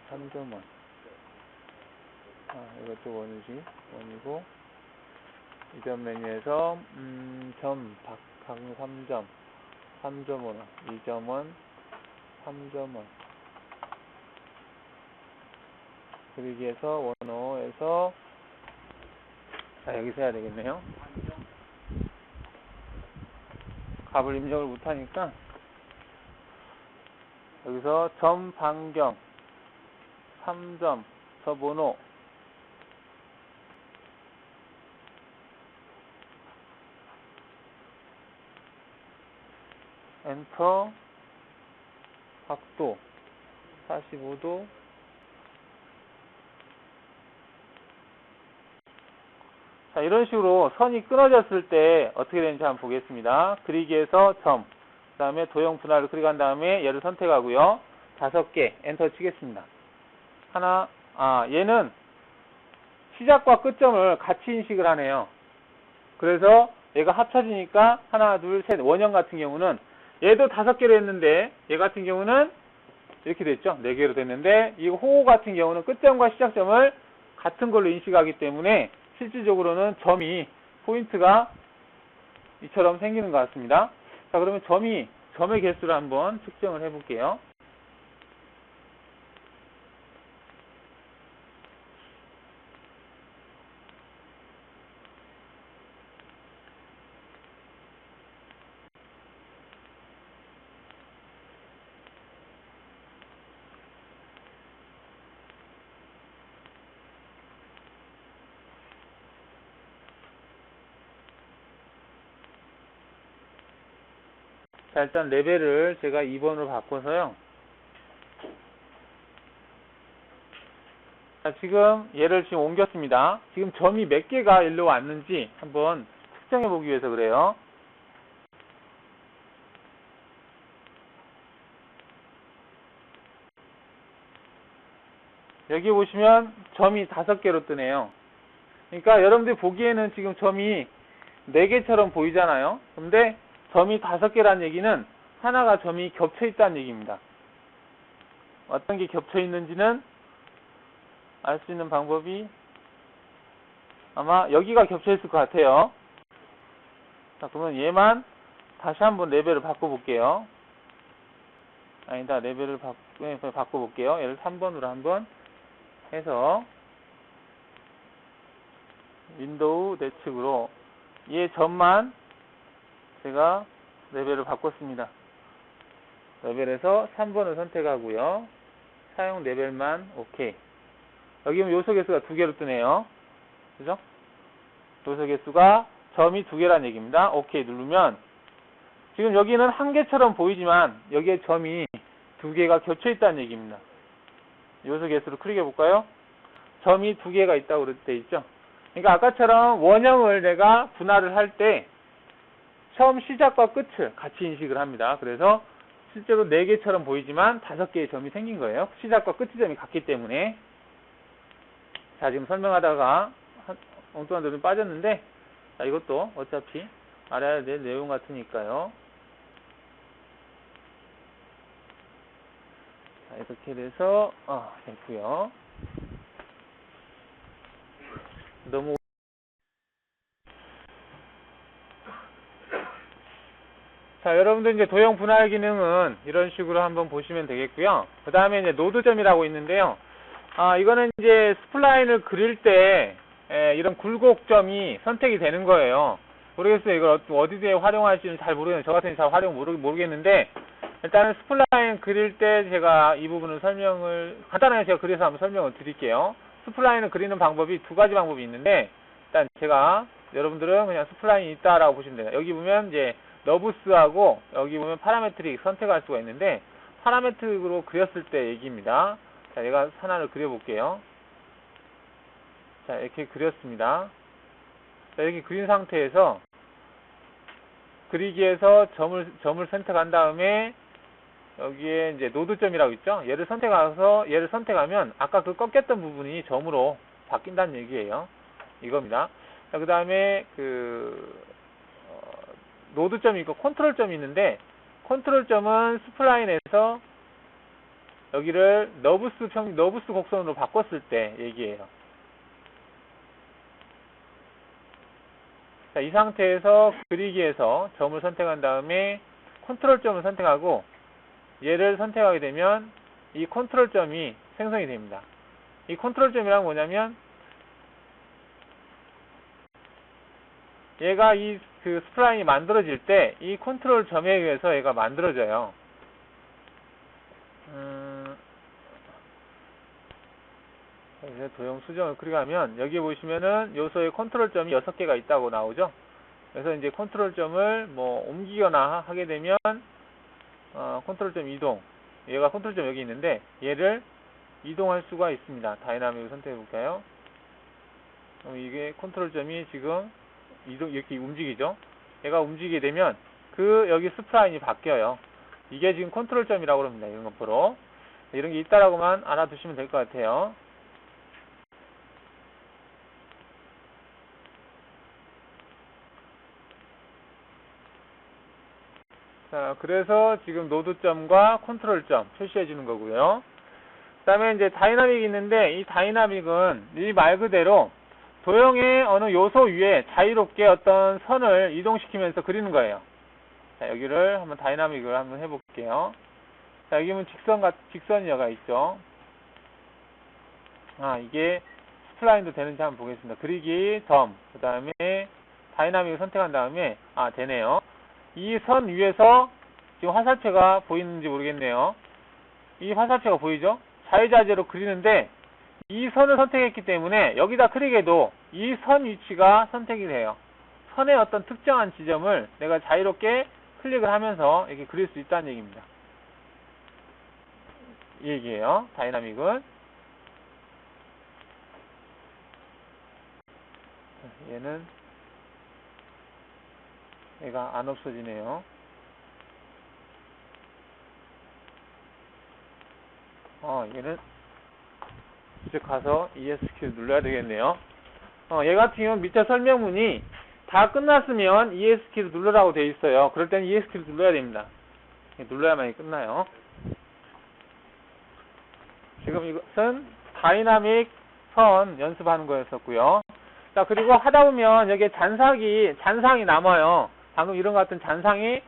3점원 이것도 원이지 원이고 이점 메뉴에서 각 3점 3점원 2점원 3점원 그리기에서 원호에서 자, 여기서 해야 되겠네요. 값을 입력을 못하니까 여기서 점 반경 3점 접원호 엔터 각도 45도 이런 식으로 선이 끊어졌을 때 어떻게 되는지 한번 보겠습니다. 그리기에서 점 그 다음에 도형 분할을 그려간 다음에 얘를 선택하고요. 5개 엔터 치겠습니다. 얘는 시작과 끝점을 같이 인식을 하네요. 그래서 얘가 합쳐지니까 하나, 둘, 셋, 원형 같은 경우는 얘도 5개로 했는데 얘 같은 경우는 이렇게 됐죠. 4개로 됐는데 이 호호 같은 경우는 끝점과 시작점을 같은 걸로 인식하기 때문에 실질적으로는 점이 포인트가 이처럼 생기는 것 같습니다. 자, 그러면 점의 개수를 한번 측정을 해볼게요. 자, 일단 레벨을 제가 2번으로 바꿔서요. 자, 지금 얘를 지금 옮겼습니다. 지금 점이 몇 개가 일로 왔는지 한번 측정해 보기 위해서 그래요. 여기 보시면 점이 5개로 뜨네요. 그러니까 여러분들이 보기에는 지금 점이 4개처럼 보이잖아요. 근데 점이 5개란 얘기는 하나가 점이 겹쳐 있다는 얘기입니다. 어떤 게 겹쳐 있는지는 알 수 있는 방법이 아마 여기가 겹쳐 있을 것 같아요. 자, 그러면 얘만 다시 한번 레벨을 바꿔볼게요. 아니다, 레벨을 바꿔볼게요. 얘를 3번으로 한번 해서 윈도우 내측으로 얘 점만 제가 레벨을 바꿨습니다. 레벨에서 3번을 선택하고요. 사용 레벨만 오케이. 여기 보면 요소 개수가 2개로 뜨네요. 그죠? 요소 개수가 점이 2개란 얘기입니다. 오케이 누르면 지금 여기는 1개처럼 보이지만 여기에 점이 2개가 겹쳐 있다는 얘기입니다. 요소 개수를 크게 볼까요? 점이 2개가 있다고 돼 있죠. 그러니까 아까처럼 원형을 내가 분할을 할 때 처음 시작과 끝을 같이 인식을 합니다. 그래서 실제로 4개처럼 보이지만 5개의 점이 생긴 거예요. 시작과 끝의 점이 같기 때문에. 자, 지금 설명하다가 엉뚱한 데로 빠졌는데, 자, 이것도 어차피 알아야 될 내용 같으니까요. 자, 이렇게 돼서 됐고요. 너무 자, 여러분들 이제 도형 분할 기능은 이런 식으로 한번 보시면 되겠고요. 그 다음에 이제 노드점이라고 있는데요. 이거는 이제 스플라인을 그릴 때 이런 굴곡점이 선택이 되는 거예요. 모르겠어요. 이걸 어디에 활용할지는 잘 모르겠는데, 저 같은 잘 활용 모르겠는데, 일단은 스플라인 그릴 때 제가 이 부분을 간단하게 제가 그려서 한번 설명을 드릴게요. 스플라인을 그리는 방법이 2가지 방법이 있는데, 일단 제가 여러분들은 그냥 스플라인이 있다라고 보시면 돼요. 여기 보면 이제 너브스하고 여기 보면 파라메트릭 선택할 수가 있는데, 파라메트릭으로 그렸을 때 얘기입니다. 자, 얘가 하나를 그려볼게요. 자, 이렇게 그렸습니다. 자, 이렇게 그린 상태에서 그리기에서 점을 선택한 다음에 여기에 이제 노드점이라고 있죠. 얘를 선택하면 아까 그 꺾였던 부분이 점으로 바뀐다는 얘기예요. 이겁니다. 자, 그 다음에 노드점이 있고 컨트롤점이 있는데, 컨트롤점은 스플라인에서 여기를 너브스 곡선으로 바꿨을 때 얘기예요. 자, 이 상태에서 그리기에서 점을 선택한 다음에 컨트롤점을 선택하고 얘를 선택하게 되면 이 컨트롤점이 생성이 됩니다. 이 컨트롤점이란 뭐냐면 얘가 그 스플라인이 만들어질 때 이 컨트롤점에 의해서 얘가 만들어져요. 이제 도형 수정을 그리가면 여기 보시면은 요소의 컨트롤점이 6개가 있다고 나오죠. 그래서 이제 컨트롤점을 뭐 옮기거나 하게 되면 컨트롤점 이동, 얘가 컨트롤점 여기 있는데 얘를 이동할 수가 있습니다. 다이나믹을 선택해 볼까요? 그럼 이게 컨트롤점이 지금 이렇게 움직이죠. 얘가 움직이게 되면 여기 스프라인이 바뀌어요. 이게 지금 컨트롤점이라고 그럽니다. 이런 것으로. 이런 게 있다라고만 알아두시면 될 것 같아요. 자, 그래서 지금 노드점과 컨트롤점 표시해 주는 거고요. 그 다음에 이제 다이나믹이 있는데, 이 다이나믹은 이 말 그대로 도형의 어느 요소 위에 자유롭게 어떤 선을 이동시키면서 그리는 거예요. 자, 여기를 한번 다이나믹을 한번 해볼게요. 자, 여기 보면 직선이어가 있죠. 이게 스플라인도 되는지 한번 보겠습니다. 그리기, 점, 그 다음에 다이나믹을 선택한 다음에, 되네요. 이 선 위에서 지금 화살표가 보이는지 모르겠네요. 이 화살표가 보이죠? 자유자재로 그리는데, 이 선을 선택했기 때문에 여기다 그리게도 이 선 위치가 선택이 돼요. 선의 어떤 특정한 지점을 내가 자유롭게 클릭을 하면서 이렇게 그릴 수 있다는 얘기입니다. 이 얘기예요. 다이나믹은. 얘가 안 없어지네요. 얘는 이제 가서 ESC 눌러야 되겠네요. 얘 같은 경우는 밑에 설명문이 다 끝났으면 ESC를 누르라고 되어 있어요. 그럴 때는 ESC를 눌러야 됩니다. 눌러야만이 끝나요. 지금 이것은 다이나믹 선 연습하는 거였었고요. 자, 그리고 하다 보면 여기에 잔상이 남아요. 방금 이런 것 같은 잔상이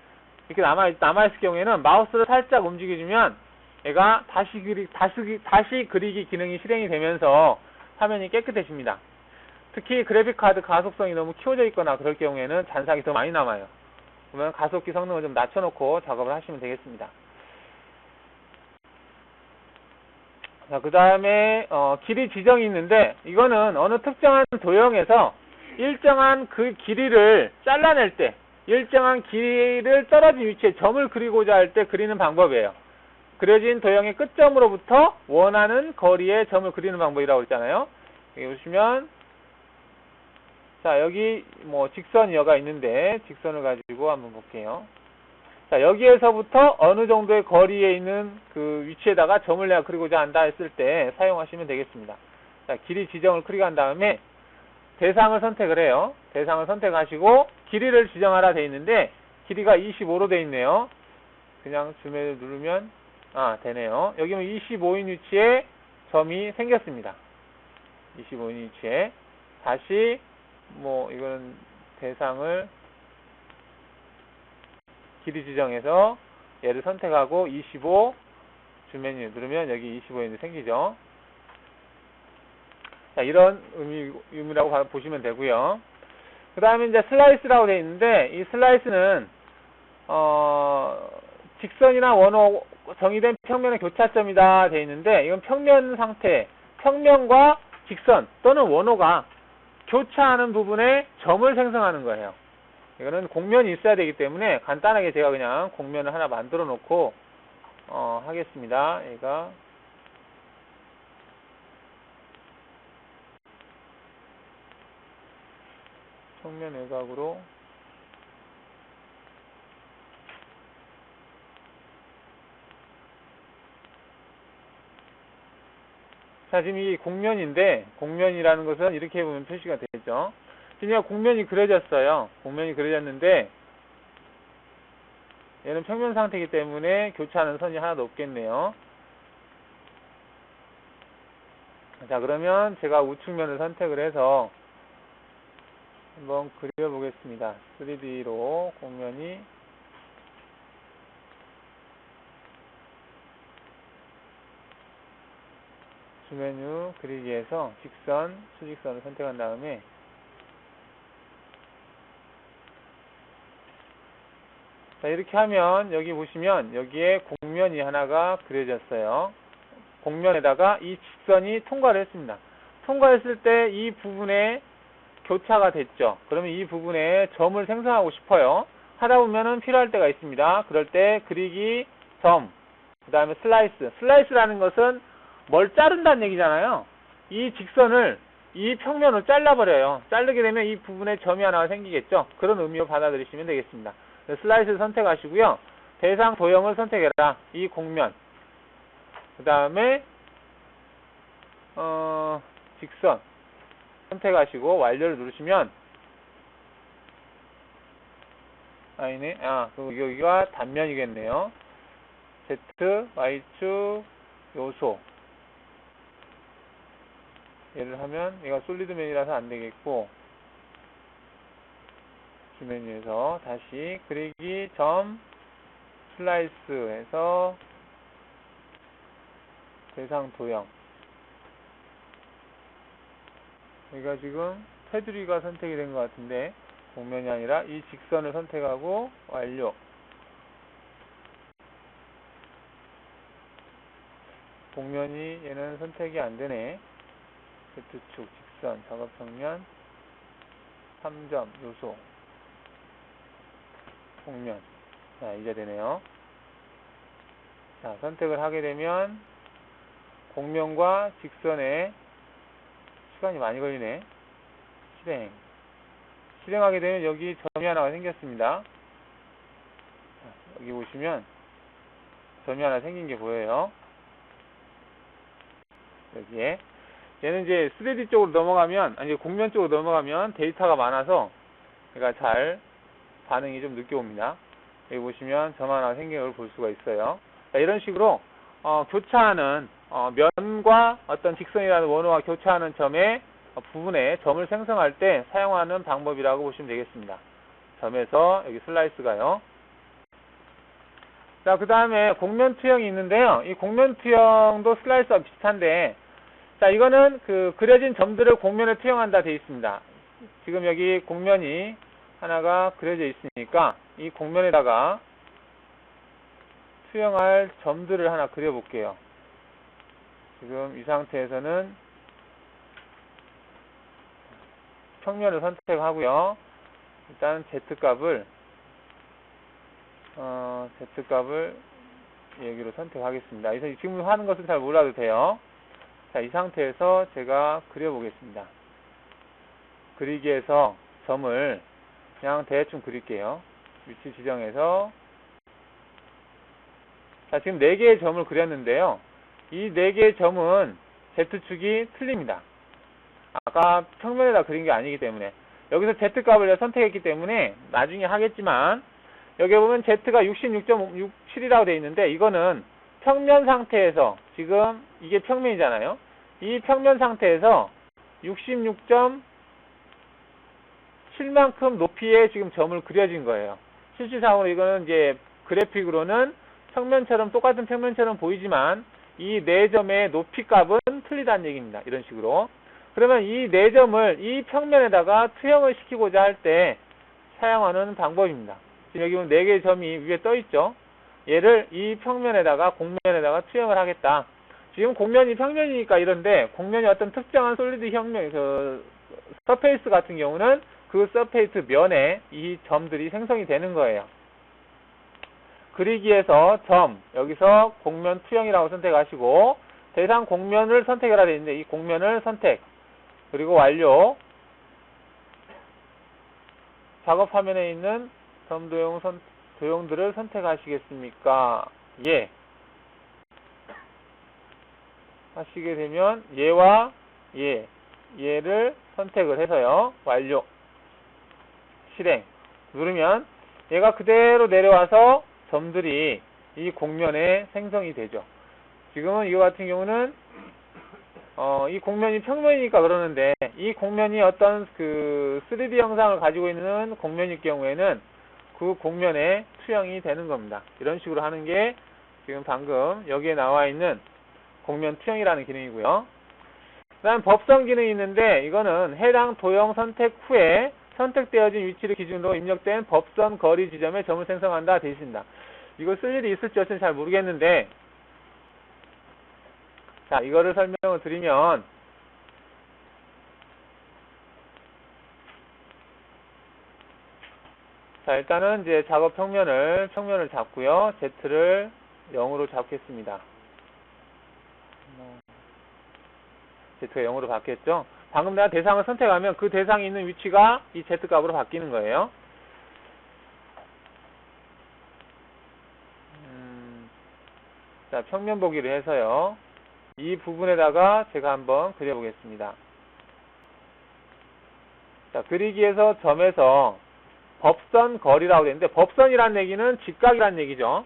이렇게 남아있을 경우에는 마우스를 살짝 움직여주면 얘가 다시 그리기 기능이 실행이 되면서 화면이 깨끗해집니다. 특히 그래픽카드 가속성이 너무 키워져 있거나 그럴 경우에는 잔상이 더 많이 남아요. 그러면 가속기 성능을 좀 낮춰놓고 작업을 하시면 되겠습니다. 자, 그 다음에 길이 지정이 있는데, 이거는 어느 특정한 도형에서 일정한 그 길이를 잘라낼 때, 일정한 길이를 떨어진 위치에 점을 그리고자 할 때 그리는 방법이에요. 그려진 도형의 끝점으로부터 원하는 거리에 점을 그리는 방법이라고 했잖아요. 여기 보시면, 자, 여기 직선이어가 있는데, 직선을 가지고 한번 볼게요. 자, 여기에서부터 어느 정도의 거리에 있는 그 위치에다가 점을 내가 그리고자 한다 했을 때 사용하시면 되겠습니다. 자, 길이 지정을 클릭한 다음에 대상을 선택을 해요. 대상을 선택하시고 길이를 지정하라 돼 있는데 길이가 25로 돼 있네요. 그냥 줌을 누르면 되네요. 여기 보면 25인 위치에 점이 생겼습니다. 25인 위치에 다시 이거는 대상을 길이 지정해서 얘를 선택하고 25 줌메뉴 누르면 여기 25인이 생기죠. 자, 이런 의미라고 보시면 되고요. 그 다음에 이제 슬라이스라고 되어 있는데, 이 슬라이스는 직선이나 원호 정의된 평면의 교차점이다 되어 있는데, 이건 평면 상태, 평면과 직선 또는 원호가 교차하는 부분에 점을 생성하는 거예요. 이거는 곡면이 있어야 되기 때문에 간단하게 제가 그냥 곡면을 하나 만들어 놓고 하겠습니다. 얘가 평면 외곽으로 자, 지금 이 곡면인데, 곡면이라는 것은 이렇게 보면 표시가 되죠. 지금 곡면이 그려졌어요. 곡면이 그려졌는데 얘는 평면 상태이기 때문에 교차하는 선이 하나도 없겠네요. 자, 그러면 제가 우측면을 선택을 해서 한번 그려보겠습니다. 3D로 곡면이 주메뉴 그리기에서 직선, 수직선을 선택한 다음에 자, 이렇게 하면 여기 보시면 여기에 곡면이 하나가 그려졌어요. 곡면에다가 이 직선이 통과를 했습니다. 통과했을 때 이 부분에 교차가 됐죠. 그러면 이 부분에 점을 생성하고 싶어요. 하다 보면은 필요할 때가 있습니다. 그럴 때 그리기, 점, 그 다음에 슬라이스. 슬라이스라는 것은 뭘 자른다는 얘기잖아요. 이 직선을 이 평면을 잘라버려요. 자르게 되면 이 부분에 점이 하나가 생기겠죠. 그런 의미로 받아들이시면 되겠습니다. 슬라이스를 선택하시고요. 대상 도형을 선택해라. 이 곡면. 그 다음에 직선 선택하시고 완료를 누르시면 아니네. 여기가 단면이겠네요. Z, Y축, 요소. 얘를 하면 얘가 솔리드면이라서 안 되겠고, 주메뉴에서 다시 그리기 점 슬라이스에서 대상 도형. 여기가 지금 테두리가 선택이 된 것 같은데 곡면이 아니라 이 직선을 선택하고 완료. 곡면이 얘는 선택이 안 되네. Z축, 직선, 작업평면, 3점, 요소, 곡면. 자, 이제 되네요. 자, 선택을 하게 되면 곡면과 직선에 시간이 많이 걸리네. 실행하게 되면 여기 점이 하나가 생겼습니다. 자, 여기 보시면 점이 하나 생긴 게 보여요. 여기에. 얘는 이제 3D 쪽으로 넘어가면, 아니, 곡면 쪽으로 넘어가면 데이터가 많아서 얘가 잘 반응이 좀 늦게 옵니다. 여기 보시면 점 하나 생긴 걸 볼 수가 있어요. 자, 이런 식으로 교차하는 면과 어떤 직선이라는 원호가 교차하는 점의 부분에 점을 생성할 때 사용하는 방법이라고 보시면 되겠습니다. 점에서 여기 슬라이스가요. 자, 그 다음에 곡면 투영이 있는데요. 이 곡면 투영도 슬라이스와 비슷한데, 자, 이거는 그 그려진 점들을 곡면에 투영한다 되어 있습니다. 지금 여기 곡면이 하나가 그려져 있으니까 이 곡면에다가 투영할 점들을 하나 그려볼게요. 지금 이 상태에서는 평면을 선택하고요. 일단 Z값을 여기로 선택하겠습니다. 지금 하는 것은 잘 몰라도 돼요. 자, 이 상태에서 제가 그려보겠습니다. 그리기에서 점을 그냥 대충 그릴게요. 위치 지정해서. 자, 지금 4개의 점을 그렸는데요. 이 4개의 점은 Z축이 틀립니다. 아까 평면에다 그린 게 아니기 때문에. 여기서 Z값을 선택했기 때문에 나중에 하겠지만, 여기 보면 Z가 66.67이라고 되어 있는데, 이거는 평면 상태에서, 지금 이게 평면이잖아요. 이 평면 상태에서 66.7만큼 높이의 지금 점을 그려진 거예요. 실질상으로 이거는 이제 그래픽으로는 평면처럼, 똑같은 평면처럼 보이지만 이 4점의 높이 값은 틀리다는 얘기입니다. 이런 식으로. 그러면 이 4점을 이 평면에다가 투영을 시키고자 할 때 사용하는 방법입니다. 지금 여기 보면 4개의 점이 위에 떠 있죠. 얘를 이 평면에다가, 곡면에다가 투영을 하겠다. 지금 곡면이 평면이니까 이런데, 곡면이 어떤 특정한 솔리드 형명, 서페이스 같은 경우는 그 서페이스 면에 이 점들이 생성이 되는 거예요. 그리기에서 점, 여기서 곡면 투영이라고 선택하시고, 대상 곡면을 선택해라 되어 있는데, 이 곡면을 선택, 그리고 완료. 작업 화면에 있는 점 도형들을 선택하시겠습니까? 예. 하시게 되면 얘와 얘를 선택을 해서요. 완료. 실행. 누르면 얘가 그대로 내려와서 점들이 이 곡면에 생성이 되죠. 지금은 이거 같은 경우는 이 곡면이 평면이니까 그러는데, 이 곡면이 어떤 그 3D 영상을 가지고 있는 곡면일 경우에는 그 곡면에 투영이 되는 겁니다. 이런 식으로 하는 게 지금 방금 여기에 나와 있는 곡면 투영이라는 기능이고요. 그 다음 법선 기능이 있는데, 이거는 해당 도형 선택 후에 선택되어진 위치를 기준으로 입력된 법선 거리 지점에 점을 생성한다 되어 있습니다. 이거 쓸 일이 있을지 어쩐지 잘 모르겠는데, 자, 이거를 설명을 드리면, 자, 일단은 이제 작업 평면을 잡고요. Z를 0으로 잡겠습니다. Z가 0으로 바뀌었죠? 방금 내가 대상을 선택하면 그 대상이 있는 위치가 이 Z값으로 바뀌는 거예요. 자, 평면 보기를 해서요. 이 부분에다가 제가 한번 그려보겠습니다. 자, 그리기에서 점에서 법선 거리라고 되는데, 법선이라는 얘기는 직각이라는 얘기죠.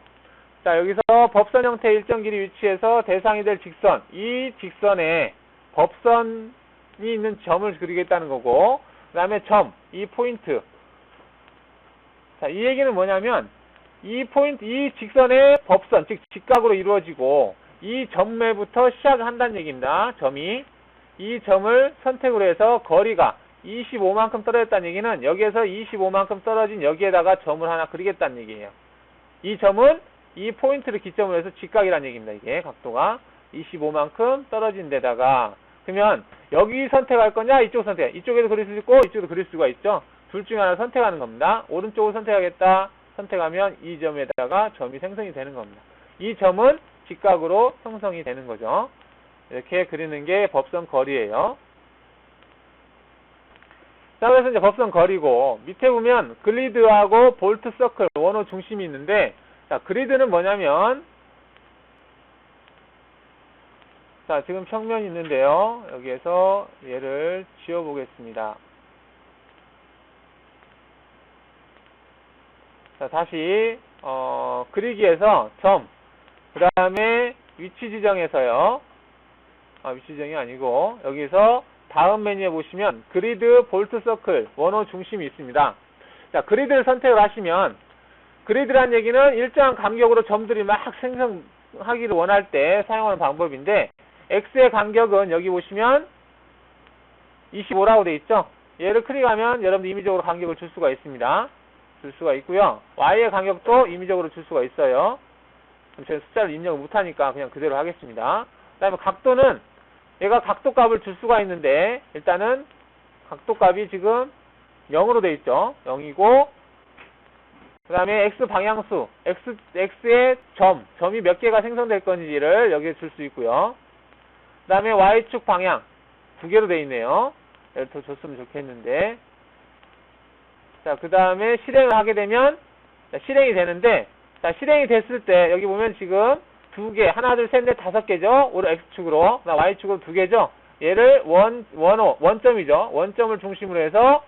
자, 여기서 법선 형태의 일정 길이 위치해서 대상이 될 직선, 이 직선에 법선이 있는 점을 그리겠다는 거고, 그 다음에 점, 이 포인트. 자, 이 얘기는 뭐냐면, 이 포인트, 이 직선의 법선, 즉 직각으로 이루어지고, 이 점매부터 시작을 한다는 얘기입니다. 점이. 이 점을 선택으로 해서 거리가 25만큼 떨어졌다는 얘기는 여기에서 25만큼 떨어진 여기에다가 점을 하나 그리겠다는 얘기예요. 이 점은 이 포인트를 기점으로 해서 직각이라는 얘기입니다. 이게 각도가 25만큼 떨어진 데다가, 그러면 여기 선택할 거냐 이쪽 선택, 이쪽에도 그릴 수 있고 이쪽에도 그릴 수가 있죠. 둘 중에 하나 선택하는 겁니다. 오른쪽을 선택하겠다 선택하면 이 점에다가 점이 생성이 되는 겁니다. 이 점은 직각으로 형성이 되는 거죠. 이렇게 그리는 게 법선 거리예요. 자, 그래서 이제 법선 거리고, 밑에 보면 그리드하고 볼트 서클, 원호 중심이 있는데, 자, 그리드는 뭐냐면, 자, 지금 평면이 있는데요. 여기에서 얘를 지워보겠습니다. 자, 다시 그리기에서 점, 그 다음에 위치 지정에서요. 위치 지정이 아니고 여기서 다음 메뉴에 보시면 그리드, 볼트, 서클, 원호 중심이 있습니다. 자, 그리드를 선택을 하시면, 그리드란 얘기는 일정한 간격으로 점들이 막 생성하기를 원할 때 사용하는 방법인데, X의 간격은 여기 보시면 25라고 돼 있죠. 얘를 클릭하면 여러분들 임의적으로 간격을 줄 수가 있습니다. 줄 수가 있고요. Y의 간격도 임의적으로 줄 수가 있어요. 저는 숫자를 입력을 못하니까 그냥 그대로 하겠습니다. 그 다음에 각도는 얘가 각도 값을 줄 수가 있는데, 일단은 각도 값이 지금 0으로 돼 있죠. 0이고, 그 다음에 X 방향수, X의 점이 몇 개가 생성될 건지를 여기에 줄 수 있고요. 그 다음에 Y축 방향 2개로 돼 있네요. 얘를 더 줬으면 좋겠는데. 자, 그 다음에 실행을 하게 되면, 자, 실행이 되는데, 자, 실행이 됐을 때 여기 보면 지금 2개, 하나, 둘, 셋, 넷, 5개죠. 오른 X축으로, Y축으로 2개죠. 얘를 원점이죠. 원점을 중심으로 해서,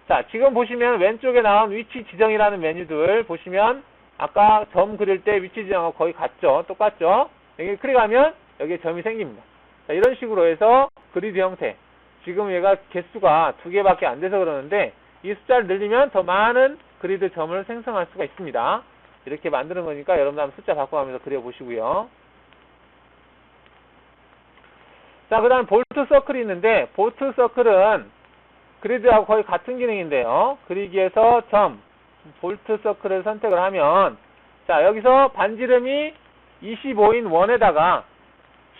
자, 지금 보시면 왼쪽에 나온 위치 지정이라는 메뉴들 보시면 아까 점 그릴 때 위치 지정하고 거의 같죠. 똑같죠. 여기 클릭하면 여기에 점이 생깁니다. 자, 이런 식으로 해서 그리드 형태. 지금 얘가 개수가 2개밖에 안 돼서 그러는데, 이 숫자를 늘리면 더 많은 그리드 점을 생성할 수가 있습니다. 이렇게 만드는 거니까 여러분 한번 숫자 바꿔가면서 그려보시고요. 자, 그 다음 볼트 서클이 있는데, 볼트 서클은 그리드하고 거의 같은 기능인데요. 그리기에서 점, 볼트 서클을 선택을 하면, 자, 여기서 반지름이 25인 원에다가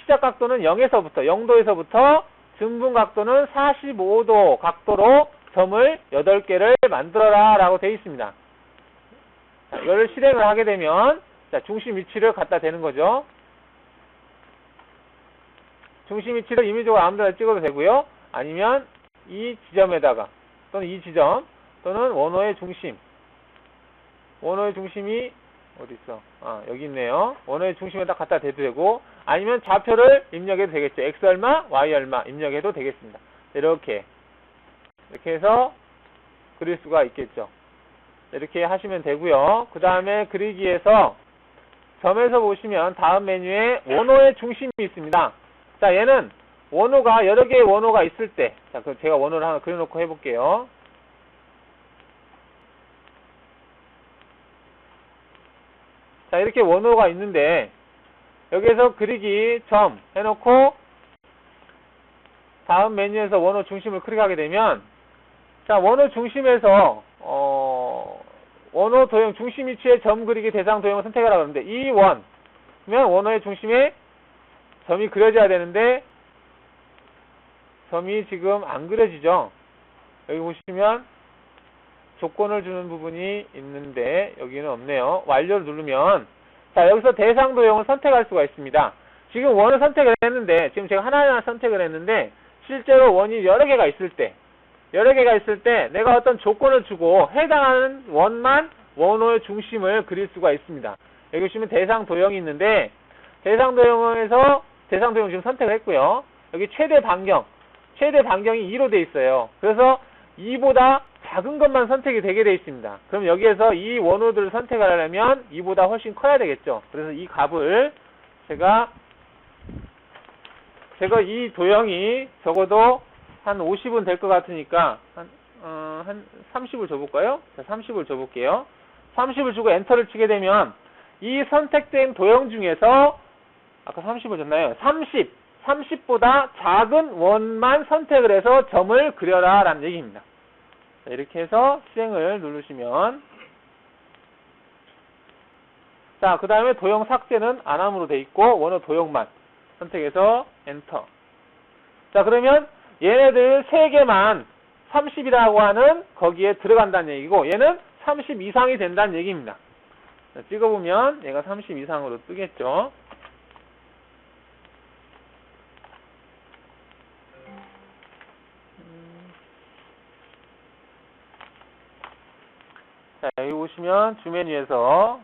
시작 각도는 0도에서부터 증분 각도는 45도 각도로 점을 8개를 만들어라 라고 되어 있습니다. 자, 이걸 실행을 하게 되면, 자, 중심 위치를 갖다 대는 거죠. 중심 위치를 임의적으로 아무데나 찍어도 되고요. 아니면 이 지점에다가, 또는 이 지점, 또는 원호의 중심. 원호의 중심이 어디 있어? 여기 있네요. 원호의 중심에다 갖다 대도 되고, 아니면 좌표를 입력해도 되겠죠. X 얼마, Y 얼마 입력해도 되겠습니다. 이렇게 해서 그릴 수가 있겠죠. 이렇게 하시면 되고요. 그 다음에 그리기에서 점에서 보시면 다음 메뉴에 원호의 중심이 있습니다. 자, 얘는 원호가 여러 개의 원호가 있을 때, 자, 그럼 제가 원호를 하나 그려놓고 해볼게요. 자, 이렇게 원호가 있는데 여기에서 그리기 점 해놓고 다음 메뉴에서 원호 중심을 클릭하게 되면, 자, 원호 중심에서 원호 도형 중심 위치의 점 그리기 대상 도형을 선택하라고 하는데, 이 원 그러면 원호의 중심에 점이 그려져야 되는데 점이 지금 안 그려지죠. 여기 보시면 조건을 주는 부분이 있는데 여기는 없네요. 완료를 누르면, 자, 여기서 대상 도형을 선택할 수가 있습니다. 지금 원을 선택을 했는데, 지금 제가 하나하나 선택을 했는데, 실제로 원이 여러 개가 있을 때 내가 어떤 조건을 주고 해당하는 원만 원호의 중심을 그릴 수가 있습니다. 여기 보시면 대상 도형이 있는데, 대상 도형에서 대상 도형 지금 선택을 했고요. 여기 최대 반경이 2로 돼 있어요. 그래서 2보다 작은 것만 선택이 되게 돼 있습니다. 그럼 여기에서 이 원호들을 선택하려면 2보다 훨씬 커야 되겠죠. 그래서 이 값을 제가 이 도형이 적어도 한 50은 될 것 같으니까 한 30을 줘볼까요? 자, 30을 줘볼게요. 30을 주고 엔터를 치게 되면 이 선택된 도형 중에서 아까 30을 줬나요? 30보다 작은 원만 선택을 해서 점을 그려라 라는 얘기입니다. 자, 이렇게 해서 실행을 누르시면, 자, 그 다음에 도형 삭제는 안함으로 돼 있고 원호 도형만 선택해서 엔터. 자, 그러면 얘네들 3개만 30이라고 하는 거기에 들어간다는 얘기고 얘는 30 이상이 된다는 얘기입니다. 자, 찍어보면 얘가 30 이상으로 뜨겠죠. 자, 여기 보시면 주 메뉴에서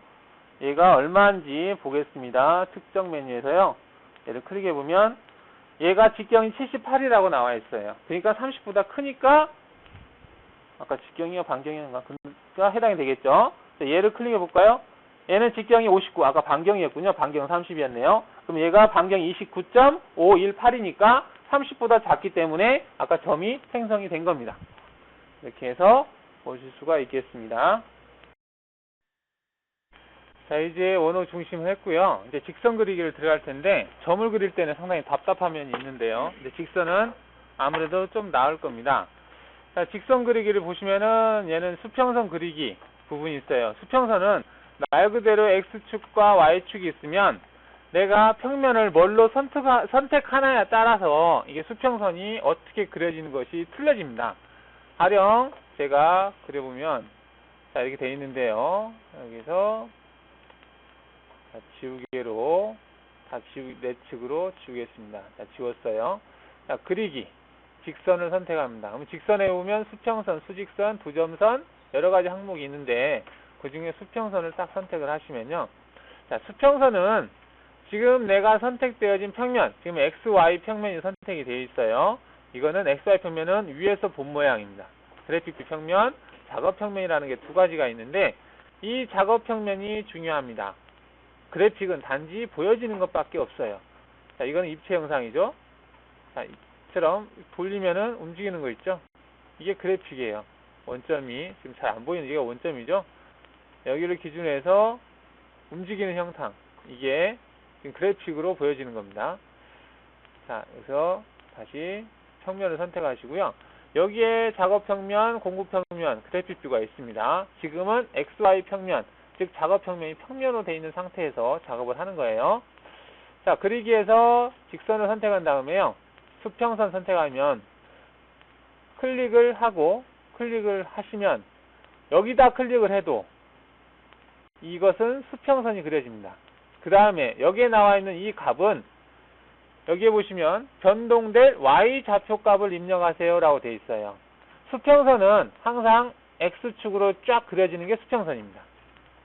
얘가 얼마인지 보겠습니다. 특정 메뉴에서요. 얘를 클릭해보면 얘가 직경이 78이라고 나와 있어요. 그러니까 30보다 크니까 아까 직경이요 반경이었나? 그러니까 해당이 되겠죠. 자, 얘를 클릭해볼까요? 얘는 직경이 59, 아까 반경이었군요. 반경 30이었네요. 그럼 얘가 반경이 29.518이니까 30보다 작기 때문에 아까 점이 생성이 된 겁니다. 이렇게 해서 보실 수가 있겠습니다. 자, 이제 원호 중심을 했고요. 이제 직선 그리기를 들어갈 텐데 점을 그릴 때는 상당히 답답한 면이 있는데요. 근데 직선은 아무래도 좀 나을 겁니다. 자, 직선 그리기를 보시면은 얘는 수평선 그리기 부분이 있어요. 수평선은 말 그대로 X축과 Y축이 있으면 내가 평면을 뭘로 선택하느냐에 따라서 이게 수평선이 어떻게 그려지는 것이 틀려집니다. 가령 제가 그려보면 자, 이렇게 되어 있는데요. 여기서 자, 지우개로 내측으로 지우겠습니다. 자, 지웠어요. 자, 그리기 직선을 선택합니다. 그럼 직선에 보면 수평선, 수직선, 두점선 여러 가지 항목이 있는데 그 중에 수평선을 딱 선택을 하시면요. 자, 수평선은 지금 내가 선택되어진 평면, 지금 XY 평면이 선택이 되어 있어요. 이거는 XY 평면은 위에서 본 모양입니다. 그래픽 평면, 작업 평면이라는 게 두 가지가 있는데 이 작업 평면이 중요합니다. 그래픽은 단지 보여지는 것밖에 없어요. 자, 이거는 입체 영상이죠. 자, 이처럼 돌리면은 움직이는 거 있죠. 이게 그래픽이에요. 원점이 지금 잘 안 보이는 얘가 원점이죠. 여기를 기준으로 해서 움직이는 형상, 이게 지금 그래픽으로 보여지는 겁니다. 자, 그래서 다시 평면을 선택하시고요. 여기에 작업 평면, 공구 평면, 그래픽 뷰가 있습니다. 지금은 XY 평면, 즉 작업 평면이 평면으로 되어 있는 상태에서 작업을 하는 거예요. 자, 그리기에서 직선을 선택한 다음에요. 수평선 선택하면 클릭을 하고 클릭을 하시면 여기다 클릭을 해도 이것은 수평선이 그려집니다. 그 다음에 여기에 나와 있는 이 값은 여기에 보시면 변동될 Y좌표값을 입력하세요 라고 되어 있어요. 수평선은 항상 X축으로 쫙 그려지는 게 수평선입니다.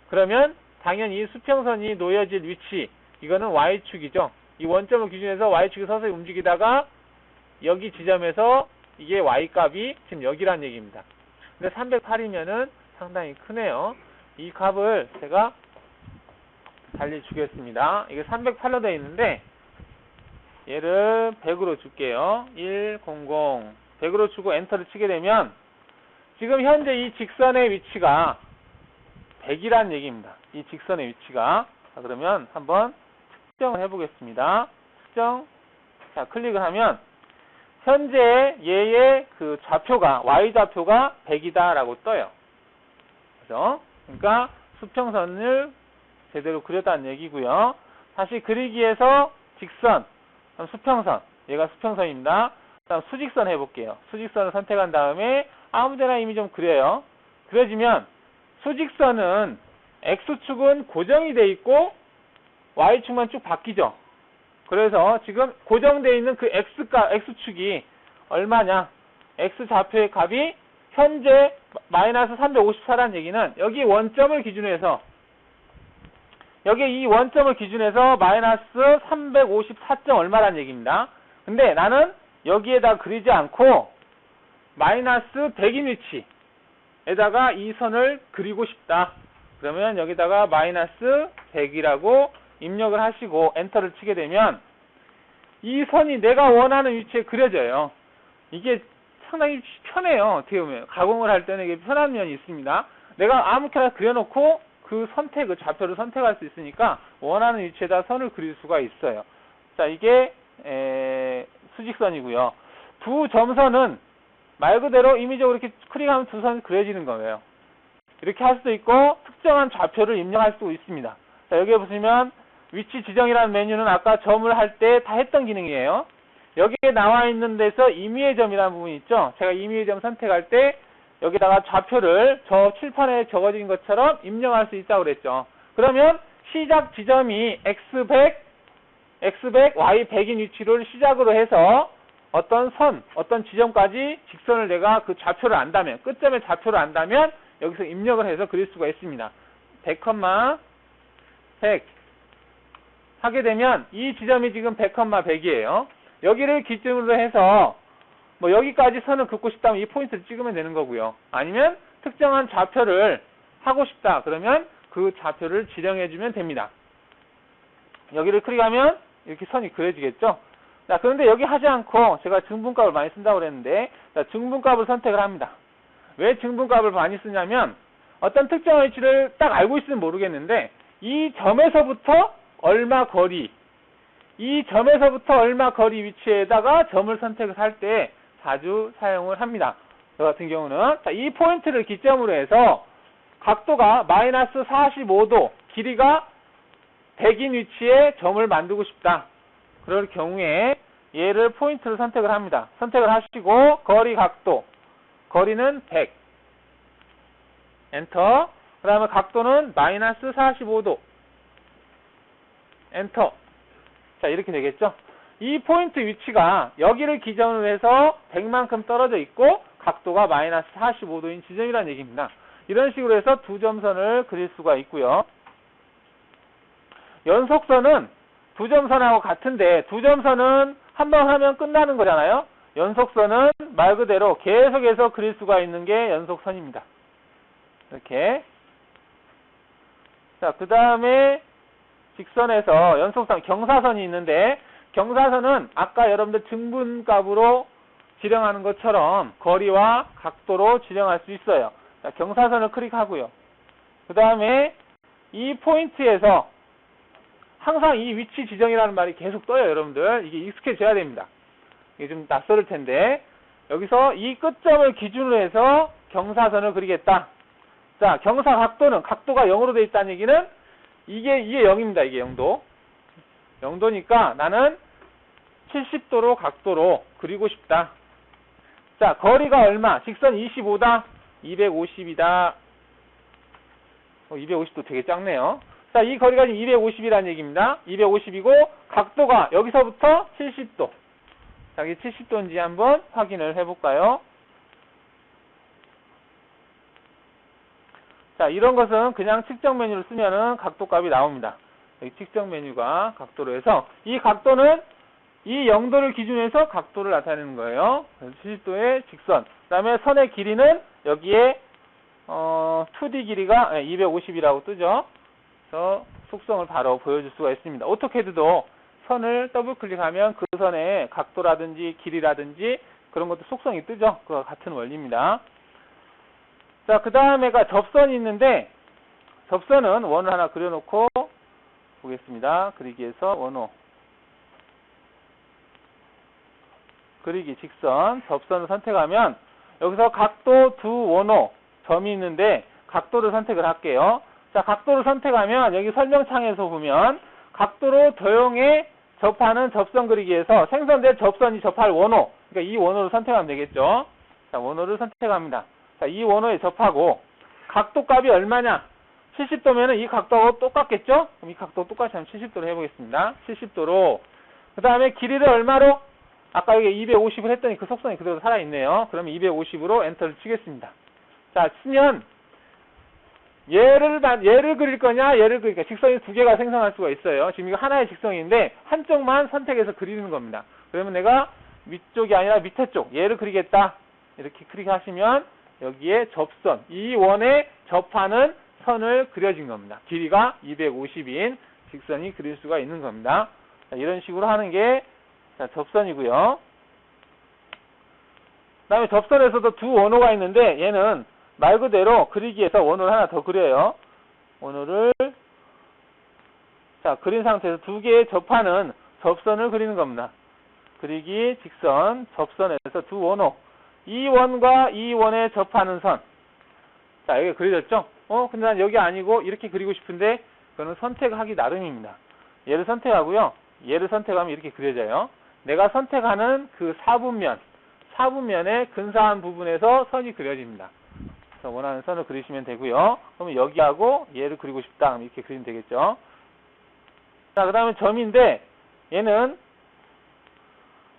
그러면 당연히 수평선이 놓여질 위치, 이거는 Y축이죠. 이 원점을 기준해서 Y축이 서서히 움직이다가 여기 지점에서 이게 Y값이 지금 여기란 얘기입니다. 근데 308이면은 상당히 크네요. 이 값을 제가 달리 주겠습니다. 이게 308로 되어 있는데 얘를 100으로 줄게요. 100 100으로 주고 엔터를 치게 되면 지금 현재 이 직선의 위치가 100이란 얘기입니다. 이 직선의 위치가. 자, 그러면 한번 측정을 해보겠습니다. 측정. 자, 클릭을 하면 현재 얘의 그 좌표가 Y좌표가 100이다 라고 떠요. 그죠? 그러니까 수평선을 제대로 그렸다는 얘기고요. 다시 그리기에서 직선, 수평선, 얘가 수평선입니다. 다음 수직선 해볼게요. 수직선을 선택한 다음에 아무데나 이미 좀 그려요. 그려지면 수직선은 X축은 고정이 돼 있고 Y축만 쭉 바뀌죠. 그래서 지금 고정되어 있는 그 X축이 얼마냐? X좌표의 값이 현재 마이너스 354라는 얘기는 여기 원점을 기준으로 해서 여기 이 원점을 기준해서 마이너스 354점 얼마란 얘기입니다. 근데 나는 여기에다 그리지 않고 마이너스 100인 위치에다가 이 선을 그리고 싶다. 그러면 여기다가 마이너스 100이라고 입력을 하시고 엔터를 치게 되면 이 선이 내가 원하는 위치에 그려져요. 이게 상당히 편해요. 어떻게 보면 가공을 할 때는 이게 편한 면이 있습니다. 내가 아무렇게나 그려놓고 그 선택을, 좌표를 선택할 수 있으니까 원하는 위치에다 선을 그릴 수가 있어요. 자, 이게 수직선이고요. 두 점선은 말 그대로 임의적으로 이렇게 클릭하면 두 선이 그려지는 거예요. 이렇게 할 수도 있고 특정한 좌표를 입력할 수도 있습니다. 자, 여기에 보시면 위치 지정이라는 메뉴는 아까 점을 할 때 다 했던 기능이에요. 여기에 나와 있는 데서 임의의 점이라는 부분이 있죠. 제가 임의의 점 선택할 때 여기다가 좌표를 저 칠판에 적어진 것처럼 입력할 수 있다고 그랬죠. 그러면 시작 지점이 x100, y100인 위치를 시작으로 해서 어떤 선, 어떤 지점까지 직선을 내가 그 좌표를 안다면, 끝점의 좌표를 안다면 여기서 입력을 해서 그릴 수가 있습니다. 100, 100 하게 되면 이 지점이 지금 100, 100이에요. 여기를 기준으로 해서 뭐 여기까지 선을 긋고 싶다면 이 포인트를 찍으면 되는 거고요. 아니면 특정한 좌표를 하고 싶다. 그러면 그 좌표를 지정해 주면 됩니다. 여기를 클릭하면 이렇게 선이 그려지겠죠. 자, 그런데 여기 하지 않고 제가 증분값을 많이 쓴다고 그랬는데, 자, 증분값을 선택을 합니다. 왜 증분값을 많이 쓰냐면 어떤 특정 위치를 딱 알고 있으면 모르겠는데 이 점에서부터 얼마 거리, 이 점에서부터 얼마 거리 위치에다가 점을 선택을 할 때 자주 사용을 합니다. 저 같은 경우는 자, 이 포인트를 기점으로 해서 각도가 마이너스 45도, 길이가 100인 위치에 점을 만들고 싶다. 그럴 경우에 얘를 포인트를 선택을 합니다. 선택을 하시고 거리 각도, 거리는 100, 엔터. 그 다음에 각도는 마이너스 45도, 엔터. 자, 이렇게 되겠죠. 이 포인트 위치가 여기를 기준으로 해서 100만큼 떨어져 있고 각도가 마이너스 45도인 지점이라는 얘기입니다. 이런 식으로 해서 두 점선을 그릴 수가 있고요. 연속선은 두 점선하고 같은데 두 점선은 한 번 하면 끝나는 거잖아요. 연속선은 말 그대로 계속해서 그릴 수가 있는 게 연속선입니다. 이렇게. 자, 그 다음에 직선에서 연속선, 경사선이 있는데 경사선은 아까 여러분들 증분값으로 지정하는 것처럼 거리와 각도로 지정할 수 있어요. 자, 경사선을 클릭하고요. 그 다음에 이 포인트에서 항상 이 위치 지정이라는 말이 계속 떠요, 여러분들. 이게 익숙해져야 됩니다. 이게 좀 낯설을 텐데 여기서 이 끝점을 기준으로 해서 경사선을 그리겠다. 자, 경사 각도는 각도가 0으로 되어 있다는 얘기는 이게 0입니다. 이게 0도. 0도니까 나는 70도로 각도로 그리고 싶다. 자, 거리가 얼마? 직선 25다. 250이다. 250도 되게 작네요. 자, 이 거리가 지금 250이라는 얘기입니다. 250이고 각도가 여기서부터 70도. 자, 이게 70도인지 한번 확인을 해볼까요? 자, 이런 것은 그냥 측정 메뉴를 쓰면은 각도 값이 나옵니다. 여기 측정 메뉴가 각도로 해서 이 각도는 이 0도를 기준으로 해서 각도를 나타내는 거예요. 70도의 직선. 그 다음에 선의 길이는 여기에 2D 길이가 250이라고 뜨죠. 그래서 속성을 바로 보여줄 수가 있습니다. 오토캐드도 선을 더블 클릭하면 그 선의 각도라든지 길이라든지 그런 것도 속성이 뜨죠. 그와 같은 원리입니다. 자, 그 다음에가 접선이 있는데 접선은 원을 하나 그려놓고 보겠습니다. 그리기에서 원호, 그리기, 직선, 접선을 선택하면 여기서 각도, 두, 원호, 점이 있는데 각도를 선택을 할게요. 자, 각도를 선택하면 여기 설명창에서 보면 각도로 도형에 접하는 접선 그리기에서 생성된 접선이 접할 원호, 그러니까 이 원호를 선택하면 되겠죠. 자, 원호를 선택합니다. 자, 이 원호에 접하고 각도 값이 얼마냐? 70도면은 이 각도하고 똑같겠죠? 그럼 이 각도 똑같이 하면 70도로 해보겠습니다. 70도로. 그 다음에 길이를 얼마로? 아까 여기 250을 했더니 그 속성이 그대로 살아있네요. 그러면 250으로 엔터를 치겠습니다. 자, 치면 얘를 그릴 거냐, 얘를 그릴까? 직선이 두 개가 생성할 수가 있어요. 지금 이거 하나의 직선인데 한쪽만 선택해서 그리는 겁니다. 그러면 내가 위쪽이 아니라 밑에 쪽, 얘를 그리겠다. 이렇게 클릭하시면 여기에 접선, 이 원에 접하는 선을 그려진 겁니다. 길이가 250인 직선이 그릴 수가 있는 겁니다. 자, 이런 식으로 하는 게 접선이고요. 그 다음에 접선에서도 두 원호가 있는데 얘는 말 그대로 그리기에서 원호를 하나 더 그려요. 원호를 그린 상태에서 두 개의 접하는 접선을 그리는 겁니다. 그리기, 직선, 접선에서 두 원호. 이 원과 이 원에 접하는 선. 자, 여기 그려졌죠? 근데 난 여기 아니고 이렇게 그리고 싶은데 그거는 선택하기 나름입니다. 얘를 선택하고요. 얘를 선택하면 이렇게 그려져요. 내가 선택하는 그 사분면의 근사한 부분에서 선이 그려집니다. 그래서 원하는 선을 그리시면 되고요. 그러면 여기하고 얘를 그리고 싶다. 그럼 이렇게 그리면 되겠죠. 자, 그 다음에 점인데 얘는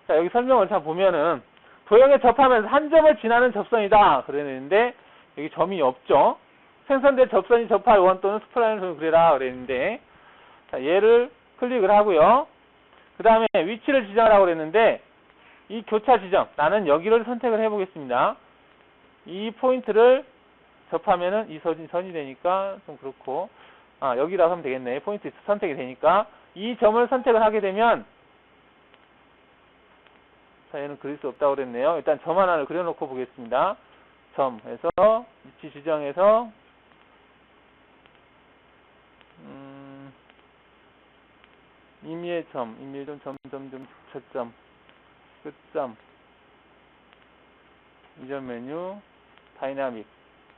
여기 설명을 잘 보면은 도형에 접하면서 한 점을 지나는 접선이다. 그랬는데 여기 점이 없죠. 생성된 접선이 접할 원 또는 스플라인을 그리라 그랬는데 얘를 클릭을 하고요. 그 다음에 위치를 지정하라고 그랬는데 이 교차 지점, 나는 여기를 선택을 해보겠습니다. 이 포인트를 접하면은 이 선이 되니까 좀 그렇고, 여기다 하면 되겠네. 포인트 선택이 되니까 이 점을 선택을 하게 되면 얘는 그릴 수 없다고 그랬네요. 일단 점 하나를 그려놓고 보겠습니다. 점에서 위치 지정해서 임의의 점, 초점, 끝점, 이전 메뉴, 다이나믹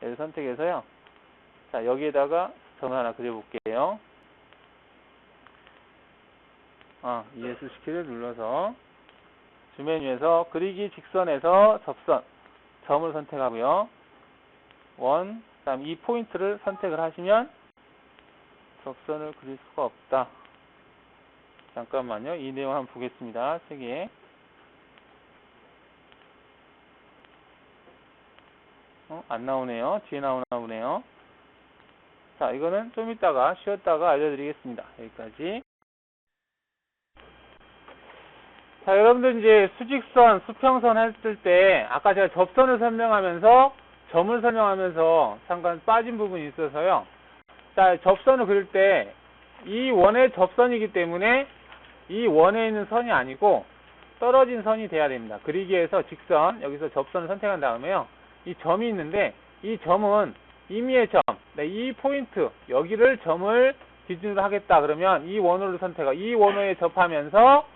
얘를 선택해서요. 자, 여기에다가 점을 하나 그려볼게요. ES 키를 눌러서 주메뉴에서 그리기 직선에서 접선, 점을 선택하고요. 원, 다음 이 포인트를 선택을 하시면 접선을 그릴 수가 없다. 잠깐만요. 이 내용 한번 보겠습니다. 책에. 안 나오네요. 뒤에 나오나 보네요. 자, 이거는 좀 이따가 쉬었다가 알려드리겠습니다. 여기까지. 자, 여러분들 이제 수직선, 수평선 했을 때 아까 제가 접선을 설명하면서 점을 설명하면서 잠깐 빠진 부분이 있어서요. 자, 접선을 그릴 때 이 원의 접선이기 때문에 이 원에 있는 선이 아니고 떨어진 선이 돼야 됩니다. 그리기에서 직선, 여기서 접선을 선택한 다음에요. 이 점이 있는데 이 점은 임의의 점, 이 포인트, 여기를 점을 기준으로 하겠다. 그러면 이 원호를 선택하고 이 원호에 접하면서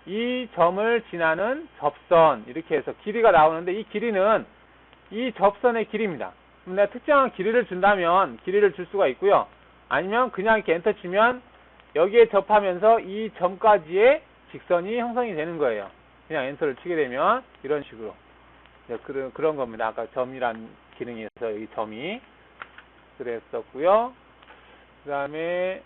이 점을 지나는 접선, 이렇게 해서 길이가 나오는데 이 길이는 이 접선의 길이입니다. 그럼 내가 특정한 길이를 준다면 길이를 줄 수가 있고요. 아니면 그냥 이렇게 엔터 치면 여기에 접하면서 이 점까지의 직선이 형성이 되는 거예요. 그냥 엔터를 치게 되면 이런 식으로. 그런 겁니다. 아까 점이란 기능에서 여기 점이 그랬었고요. 그 다음에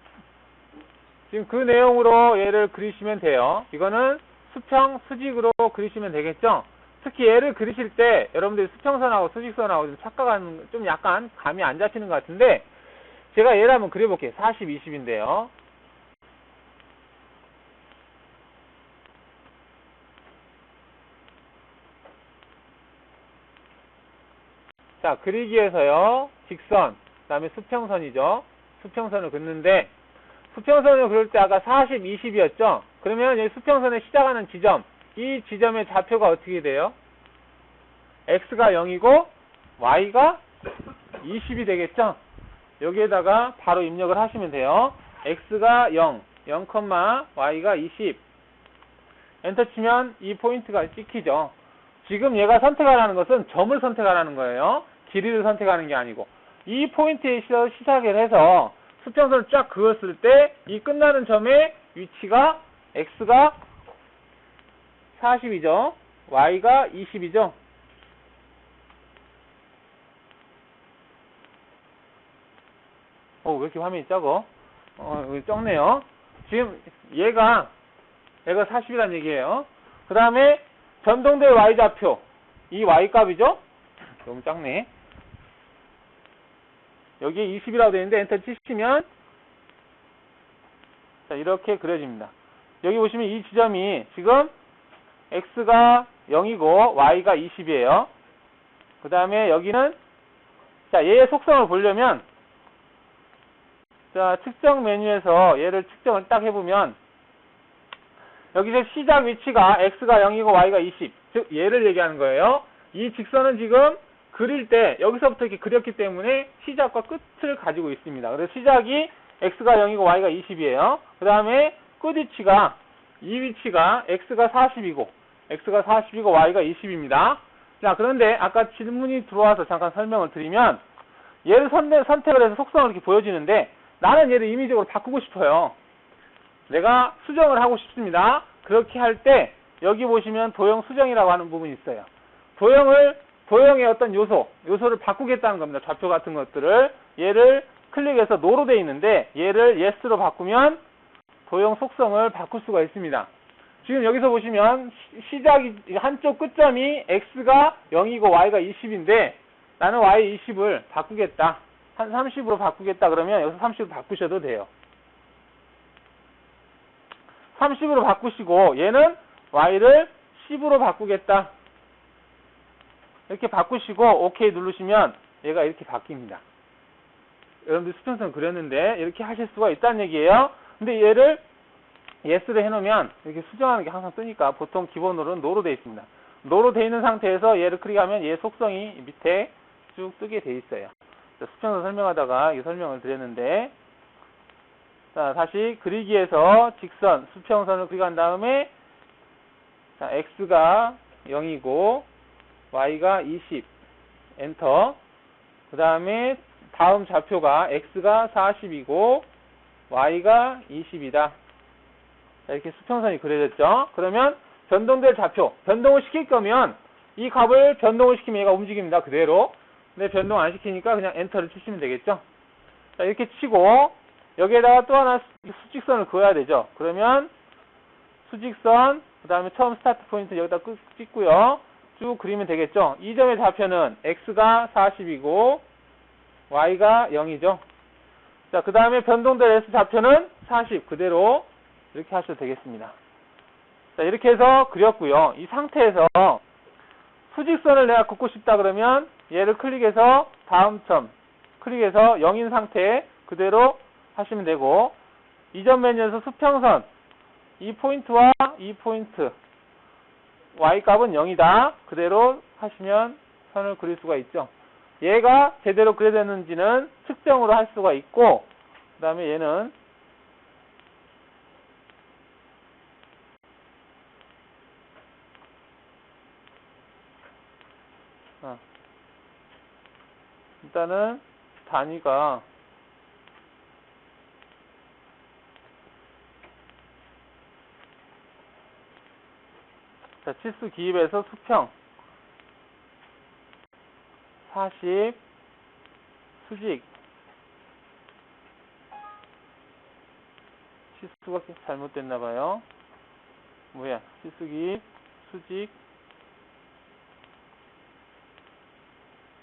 지금 그 내용으로 얘를 그리시면 돼요. 이거는 수평, 수직으로 그리시면 되겠죠? 특히 얘를 그리실 때 여러분들이 수평선하고 수직선하고 좀 착각하는, 좀 약간 감이 안 잡히는 것 같은데 제가 얘를 한번 그려볼게요. 40, 20인데요. 자, 그리기에서요. 직선, 그 다음에 수평선이죠. 수평선을 긋는데 수평선을 그릴 때 아까 40, 20이었죠? 그러면 여기 수평선에 시작하는 지점, 이 지점의 좌표가 어떻게 돼요? X가 0이고 Y가 20이 되겠죠? 여기에다가 바로 입력을 하시면 돼요. X가 0, Y가 20. 엔터 치면 이 포인트가 찍히죠. 지금 얘가 선택하라는 것은 점을 선택하라는 거예요. 길이를 선택하는 게 아니고. 이 포인트에서 시작을 해서 수평선을 쫙 그었을 때 이 끝나는 점의 위치가 X가 40이죠. Y가 20이죠. 왜 이렇게 화면이 적어? 여기 적네요. 지금 얘가 40이란 얘기예요. 그 다음에 전동대 Y좌표. 이 Y값이죠? 너무 작네. 여기에 20이라고 되어 있는데 엔터 치시면 자, 이렇게 그려집니다. 여기 보시면 이 지점이 지금 x가 0이고 y가 20이에요. 그 다음에 여기는 자, 얘의 속성을 보려면 자, 측정 메뉴에서 얘를 측정을 딱 해보면 여기서 시작 위치가 x가 0이고 y가 20. 즉 얘를 얘기하는 거예요. 이 직선은 지금 그릴 때 여기서부터 이렇게 그렸기 때문에 시작과 끝을 가지고 있습니다. 그래서 시작이 x가 0이고 y가 20이에요. 그 다음에 끝 위치가 이 위치가 x가 40이고 y가 20입니다. 자, 그런데 아까 질문이 들어와서 잠깐 설명을 드리면 얘를 선택을 해서 속성을 이렇게 보여지는데 나는 얘를 임의적으로 바꾸고 싶어요. 내가 수정을 하고 싶습니다. 그렇게 할 때 여기 보시면 도형 수정이라고 하는 부분이 있어요. 도형의 어떤 요소를 바꾸겠다는 겁니다. 좌표 같은 것들을 얘를 클릭해서 no로 되어 있는데 얘를 yes로 바꾸면 도형 속성을 바꿀 수가 있습니다. 지금 여기서 보시면 시작이 한쪽 끝점이 x가 0이고 y가 20인데 나는 y 20을 바꾸겠다. 한 30으로 바꾸겠다 그러면 여기서 30으로 바꾸셔도 돼요. 30으로 바꾸시고 얘는 y를 10으로 바꾸겠다. 이렇게 바꾸시고 OK 누르시면 얘가 이렇게 바뀝니다. 여러분들 수평선 그렸는데 이렇게 하실 수가 있다는 얘기예요. 근데 얘를 yes로 해놓으면 이렇게 수정하는 게 항상 뜨니까 보통 기본으로는 no로 되어 있습니다. no로 되어 있는 상태에서 얘를 클릭하면 얘 속성이 밑에 쭉 뜨게 되어 있어요. 수평선 설명하다가 이 설명을 드렸는데 자, 다시 그리기에서 직선, 수평선을 클릭한 다음에 자, x가 0이고 y가 20 엔터. 그 다음에 다음 좌표가 x가 40이고 y가 20이다. 자, 이렇게 수평선이 그려졌죠. 그러면 변동될 좌표, 변동을 시킬 거면 이 값을 변동을 시키면 얘가 움직입니다. 그대로. 근데 변동 안 시키니까 그냥 엔터를 치시면 되겠죠. 자, 이렇게 치고 여기에다가 또 하나 수직선을 그어야 되죠. 그러면 수직선, 그 다음에 처음 스타트 포인트 여기다 찍고요. 쭉 그리면 되겠죠. 이 점의 좌표는 x가 40이고 y가 0이죠. 자, 그 다음에 변동될 s 좌표는 40 그대로 이렇게 하셔도 되겠습니다. 자, 이렇게 해서 그렸고요. 이 상태에서 수직선을 내가 긋고 싶다 그러면 얘를 클릭해서 다음 점 클릭해서 0인 상태 그대로 하시면 되고, 이점 메뉴에서 수평선 이 포인트와 이 포인트 y값은 0이다 그대로 하시면 선을 그릴 수가 있죠. 얘가 제대로 그려졌는지는 측정으로 할 수가 있고, 그 다음에 얘는 일단은 단위가 자, 치수 기입에서 수평 40 수직 치수가 잘못됐나봐요. 뭐야, 치수 기입 수직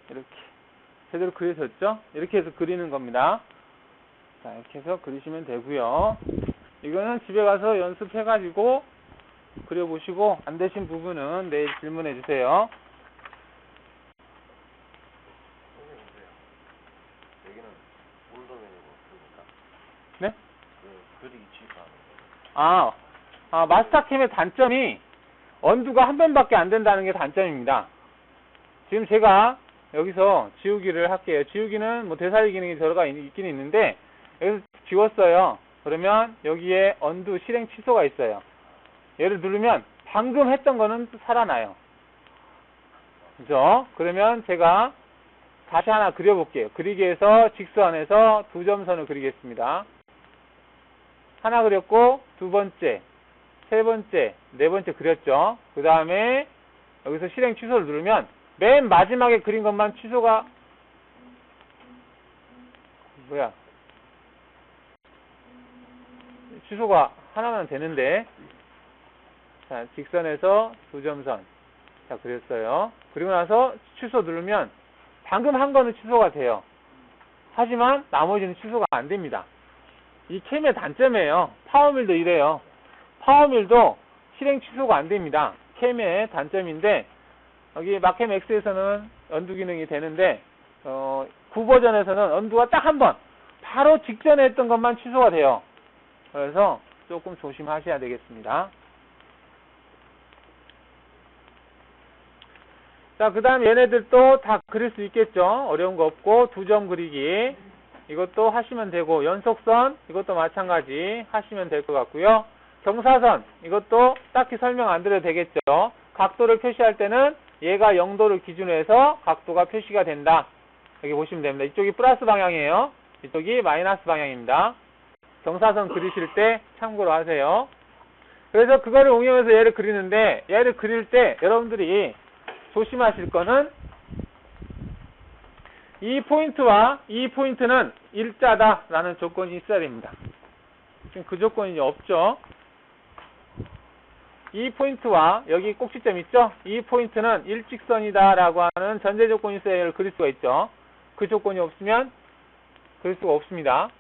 이렇게 제대로 그려졌죠? 이렇게 해서 그리는 겁니다. 자, 이렇게 해서 그리시면 되고요. 이거는 집에 가서 연습해가지고 그려보시고 안 되신 부분은 내일 질문해 주세요. 여기는 온도면이고 그러니까 네? 그리기 취소하는 거. 마스터캠의 단점이 언두가 한 번밖에 안 된다는 게 단점입니다. 지금 제가 여기서 지우기를 할게요. 지우기는 뭐 되살리 기능이 들어가 있긴 있는데 여기서 지웠어요. 그러면 여기에 언두 실행 취소가 있어요. 얘를 누르면 방금 했던 거는 살아나요. 그죠? 그러면 제가 다시 하나 그려볼게요. 그리기에서 직선에서 두 점선을 그리겠습니다. 하나 그렸고 두 번째, 세 번째, 네 번째 그렸죠. 그 다음에 여기서 실행 취소를 누르면 맨 마지막에 그린 것만 취소가 취소가 하나만 되는데, 자, 직선에서 두 점선 자, 그렸어요. 그리고 나서 취소 누르면 방금 한 거는 취소가 돼요. 하지만 나머지는 취소가 안 됩니다. 이 캠의 단점이에요. 파워밀도 이래요. 파워밀도 실행 취소가 안 됩니다. 캠의 단점인데, 여기 마캠 X에서는 언두 기능이 되는데, 9버전에서는 언두가 딱 한 번, 바로 직전에 했던 것만 취소가 돼요. 그래서 조금 조심하셔야 되겠습니다. 자, 그 다음 얘네들도 다 그릴 수 있겠죠. 어려운 거 없고, 2점 그리기. 이것도 하시면 되고, 연속선, 이것도 마찬가지 하시면 될 것 같고요. 경사선, 이것도 딱히 설명 안 드려도 되겠죠. 각도를 표시할 때는 얘가 0도를 기준으로 해서 각도가 표시가 된다. 여기 보시면 됩니다. 이쪽이 플러스 방향이에요. 이쪽이 마이너스 방향입니다. 경사선 그리실 때 참고로 하세요. 그래서 그거를 응용해서 얘를 그리는데, 얘를 그릴 때 여러분들이 조심하실 거는 이 포인트와 이 포인트는 일자다라는 조건이 있어야 됩니다. 지금 그 조건이 없죠. 이 포인트와 여기 꼭지점 있죠? 이 포인트는 일직선이다라고 하는 전제 조건이 있어야 얘를 그릴 수가 있죠. 그 조건이 없으면 그릴 수가 없습니다.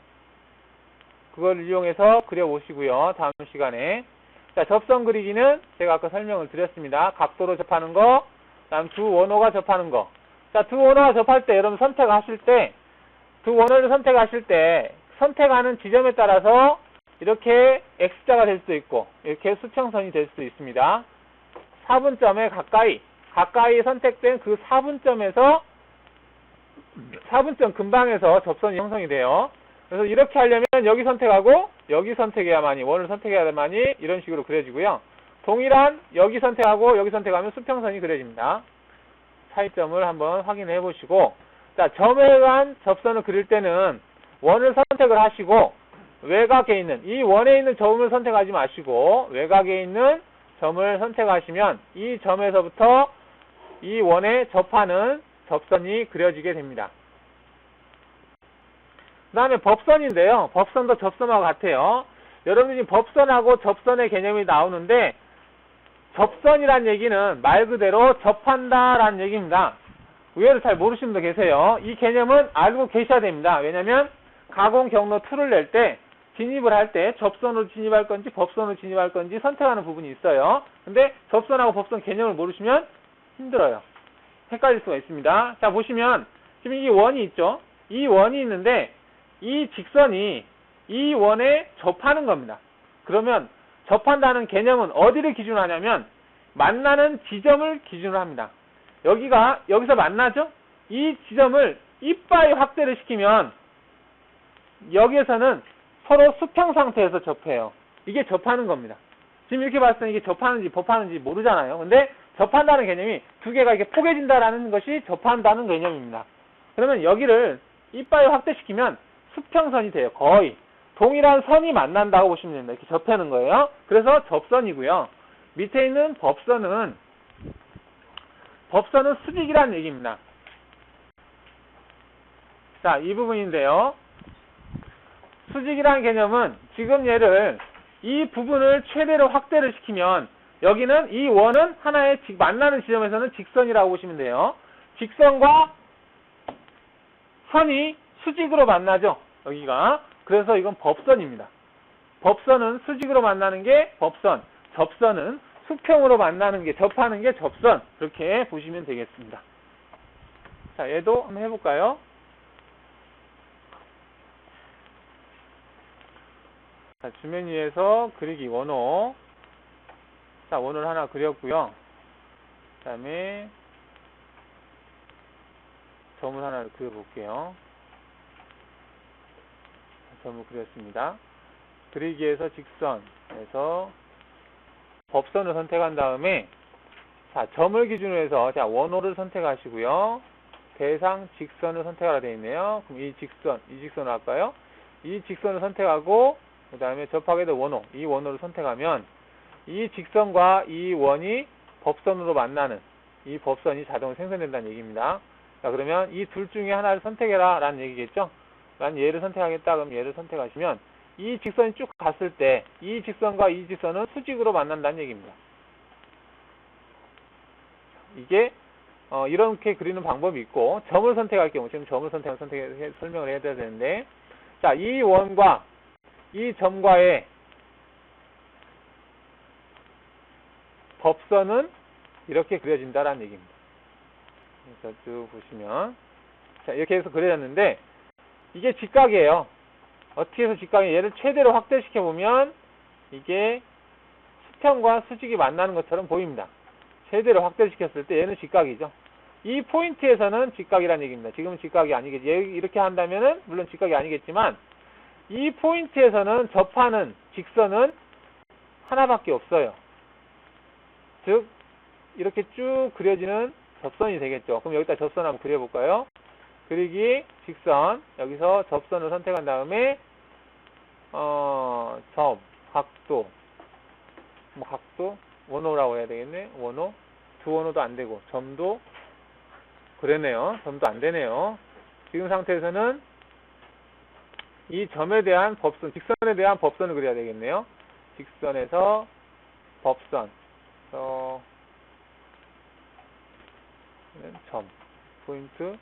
그걸 이용해서 그려보시고요. 다음 시간에. 자, 접선 그리기는 제가 아까 설명을 드렸습니다. 각도로 접하는 거, 다음 두 원호가 접하는 거. 자, 두 원호가 접할 때 여러분 선택하실 때, 두 원호를 선택하실 때 선택하는 지점에 따라서 이렇게 X자가 될 수도 있고 이렇게 수평선이 될 수도 있습니다. 4분점에 가까이 선택된 그 4분점에서 4분점 근방에서 접선이 형성이 돼요. 그래서 이렇게 하려면 여기 선택하고 여기 선택해야만이, 원을 선택해야만이 이런 식으로 그려지고요. 동일한 여기 선택하고 여기 선택하면 수평선이 그려집니다. 차이점을 한번 확인해 보시고, 자, 점에 의한 접선을 그릴 때는 원을 선택을 하시고 외곽에 있는 이 원에 있는 점을 선택하지 마시고 외곽에 있는 점을 선택하시면 이 점에서부터 이 원에 접하는 접선이 그려지게 됩니다. 그 다음에 법선인데요. 법선도 접선하고 같아요. 여러분들이 법선하고 접선의 개념이 나오는데, 접선이란 얘기는 말 그대로 접한다라는 얘기입니다. 의외로 잘 모르시는 분도 계세요. 이 개념은 알고 계셔야 됩니다. 왜냐하면 가공 경로 2를 낼 때 진입을 할 때 접선으로 진입할 건지 법선으로 진입할 건지 선택하는 부분이 있어요. 근데 접선하고 법선 개념을 모르시면 힘들어요. 헷갈릴 수가 있습니다. 자, 보시면 지금 이 원이 있죠. 이 원이 있는데 이 직선이 이 원에 접하는 겁니다. 그러면 접한다는 개념은 어디를 기준으로 하냐면 만나는 지점을 기준으로 합니다. 여기서 만나죠? 이 지점을 이빠이 확대를 시키면 여기에서는 서로 수평 상태에서 접해요. 이게 접하는 겁니다. 지금 이렇게 봤을 때 이게 접하는지 법하는지 모르잖아요. 근데 접한다는 개념이 두 개가 이렇게 포개진다라는 것이 접한다는 개념입니다. 그러면 여기를 이빠이 확대시키면 수평선이 돼요. 거의. 동일한 선이 만난다고 보시면 됩니다. 이렇게 접하는 거예요. 그래서 접선이고요. 밑에 있는 법선은 수직이라는 얘기입니다. 자, 이 부분인데요. 수직이라는 개념은 지금 얘를 이 부분을 최대로 확대를 시키면 여기는 이 원은 하나의 만나는 지점에서는 직선이라고 보시면 돼요. 직선과 선이 수직으로 만나죠. 여기가. 그래서 이건 법선입니다. 법선은 수직으로 만나는 게 법선, 접선은 수평으로 만나는 게, 접하는 게 접선. 그렇게 보시면 되겠습니다. 자, 얘도 한번 해볼까요? 자, 주면 위에서 그리기 원호. 자, 원호를 하나 그렸고요. 그 다음에 점을 하나 그려볼게요. 점을 그렸습니다. 그리기에서 직선에서 법선을 선택한 다음에, 자, 점을 기준으로 해서, 자, 원호를 선택하시고요. 대상 직선을 선택하라 되어 있네요. 그럼 이 직선을 할까요? 이 직선을 선택하고, 그 다음에 접하게 된 원호, 이 원호를 선택하면, 이 직선과 이 원이 법선으로 만나는, 이 법선이 자동으로 생성된다는 얘기입니다. 자, 그러면 이 둘 중에 하나를 선택해라 라는 얘기겠죠? 난 얘를 선택하겠다. 그럼 얘를 선택하시면 이 직선이 쭉 갔을 때 이 직선과 이 직선은 수직으로 만난다는 얘기입니다. 이게 이렇게 그리는 방법이 있고, 점을 선택할 경우, 지금 점을 설명을 해야 되는데, 자, 이 원과 이 점과의 법선은 이렇게 그려진다라는 얘기입니다. 그래서 쭉 보시면, 자, 이렇게 해서 그려졌는데, 이게 직각이에요. 어떻게 해서 직각이, 얘를 최대로 확대시켜 보면 이게 수평과 수직이 만나는 것처럼 보입니다. 최대로 확대시켰을 때 얘는 직각이죠. 이 포인트에서는 직각이라는 얘기입니다. 지금은 직각이 아니겠지. 이렇게 한다면은 물론 직각이 아니겠지만, 이 포인트에서는 접하는 직선은 하나밖에 없어요. 즉 이렇게 쭉 그려지는 접선이 되겠죠. 그럼 여기다 접선 한번 그려볼까요? 그리기, 직선, 여기서 접선을 선택한 다음에 점, 각도, 각도, 원호라고 해야 되겠네. 원호, 두 원호도 안 되고, 점도 그러네요. 점도 안 되네요. 지금 상태에서는 이 점에 대한 법선, 직선에 대한 법선을 그려야 되겠네요. 직선에서 법선, 점, 포인트,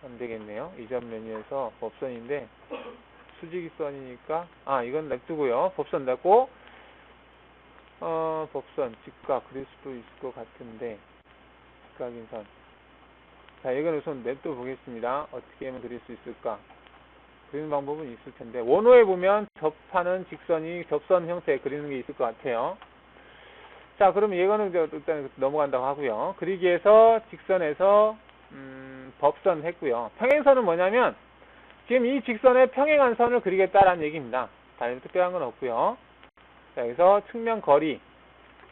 안 되겠네요. 이 점 메뉴에서 법선인데, 수직선이니까, 이건 냅두고요. 법선 냈고, 법선, 직각, 그릴 수도 있을 것 같은데, 직각인 선. 자, 이건 우선 냅둬 보겠습니다. 어떻게 하면 그릴 수 있을까? 그리는 방법은 있을 텐데, 원호에 보면 접하는 직선이 접선 형태에 그리는 게 있을 것 같아요. 자, 그러면 이거는 일단 넘어간다고 하고요. 그리기에서 직선에서 법선 했고요. 평행선은 뭐냐면 지금 이 직선에 평행한 선을 그리겠다라는 얘기입니다. 다른 특별한 건 없고요. 자, 여기서 측면 거리,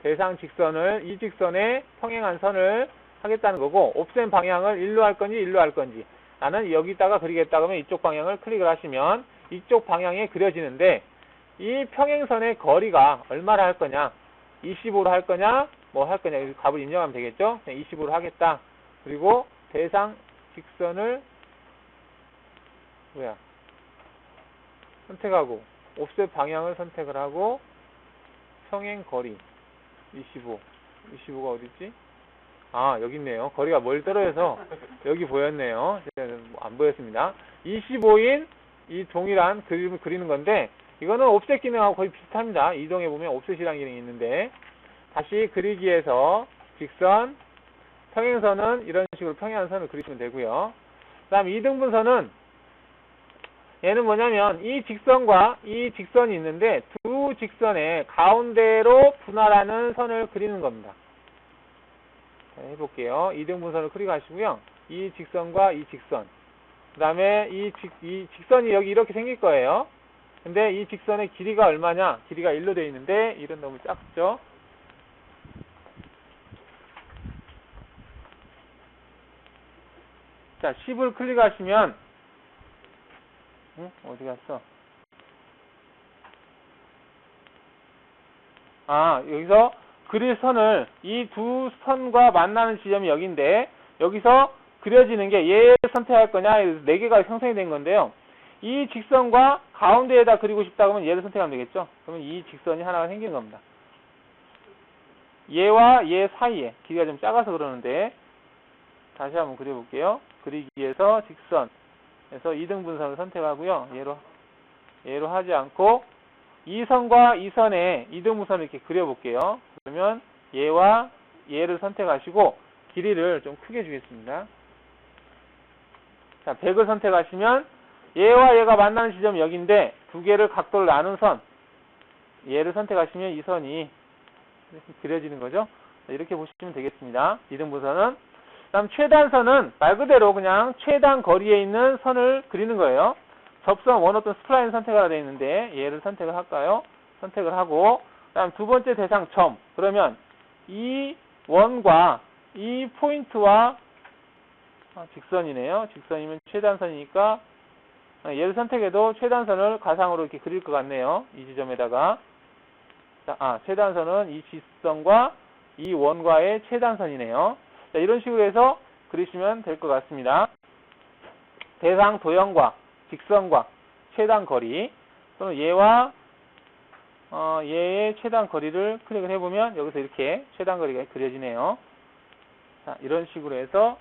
대상 직선을 이 직선에 평행한 선을 하겠다는 거고, 옵센 방향을 일로 할 건지 일로 할 건지, 나는 여기다가 그리겠다 그러면 이쪽 방향을 클릭을 하시면 이쪽 방향에 그려지는데, 이 평행선의 거리가 얼마나 할 거냐, 25로 할 거냐, 뭐 할 거냐, 여기 값을 입력하면 되겠죠. 그냥 25로 하겠다. 그리고 대상 직선을 선택하고, 옵셋 방향을 선택을 하고, 평행 거리 25가 어딨지? 여기 있네요. 거리가 멀리 떨어져서 여기 보였네요. 안 보였습니다. 25인 이 동일한 그림을 그리는 건데, 이거는 옵셋 기능하고 거의 비슷합니다. 이동해 보면 옵셋이라는 기능이 있는데, 다시 그리기에서 직선, 평행선은 이런 식으로 평행한 선을 그리시면 되고요. 그 다음 2등분선은 얘는 뭐냐면 이 직선과 이 직선이 있는데 두 직선의 가운데로 분할하는 선을 그리는 겁니다. 자, 해볼게요. 2등분선을 클릭하시고요. 이 직선과 이 직선, 그 다음에 이 직선이 여기 이렇게 생길 거예요. 근데 이 직선의 길이가 얼마냐? 길이가 1로 되어 있는데 1은 너무 작죠? 자, 10을 클릭하시면 어디 갔어? 여기서 그릴 선을, 이 두 선과 만나는 지점이 여기인데, 여기서 그려지는 게 얘를 선택할 거냐, 4개가 형성이 된 건데요. 이 직선과 가운데에다 그리고 싶다 그러면 얘를 선택하면 되겠죠. 그러면 이 직선이 하나가 생긴 겁니다. 얘와 얘 사이에 길이가 좀 작아서 그러는데, 다시 한번 그려볼게요. 그리기에서 직선에서 2등분선을 선택하고요. 얘로 하지 않고 이 선과 이 선에 2등분선을 이렇게 그려볼게요. 그러면 얘와 얘를 선택하시고 길이를 좀 크게 주겠습니다. 자, 100을 선택하시면 얘와 얘가 만나는 지점이 여기인데 두 개를 각도를 나눈 선, 얘를 선택하시면 이 선이 이렇게 그려지는 거죠. 이렇게 보시면 되겠습니다. 2등분선은. 그 다음 최단선은 말 그대로 그냥 최단 거리에 있는 선을 그리는 거예요. 접선, 원 어떤 스플라인 선택하라 되어 있는데 얘를 선택을 할까요? 선택을 하고, 그 다음 두 번째 대상 점, 그러면 이 원과 이 포인트와 직선이네요. 직선이면 최단선이니까 얘를 선택해도 최단선을 가상으로 이렇게 그릴 것 같네요. 이 지점에다가. 최단선은 이 직선과 이 원과의 최단선이네요. 자, 이런 식으로 해서 그리시면 될 것 같습니다. 대상 도형과 직선과 최단 거리, 또는 얘와 얘의 최단 거리를 클릭을 해보면 여기서 이렇게 최단 거리가 그려지네요. 자, 이런 식으로 해서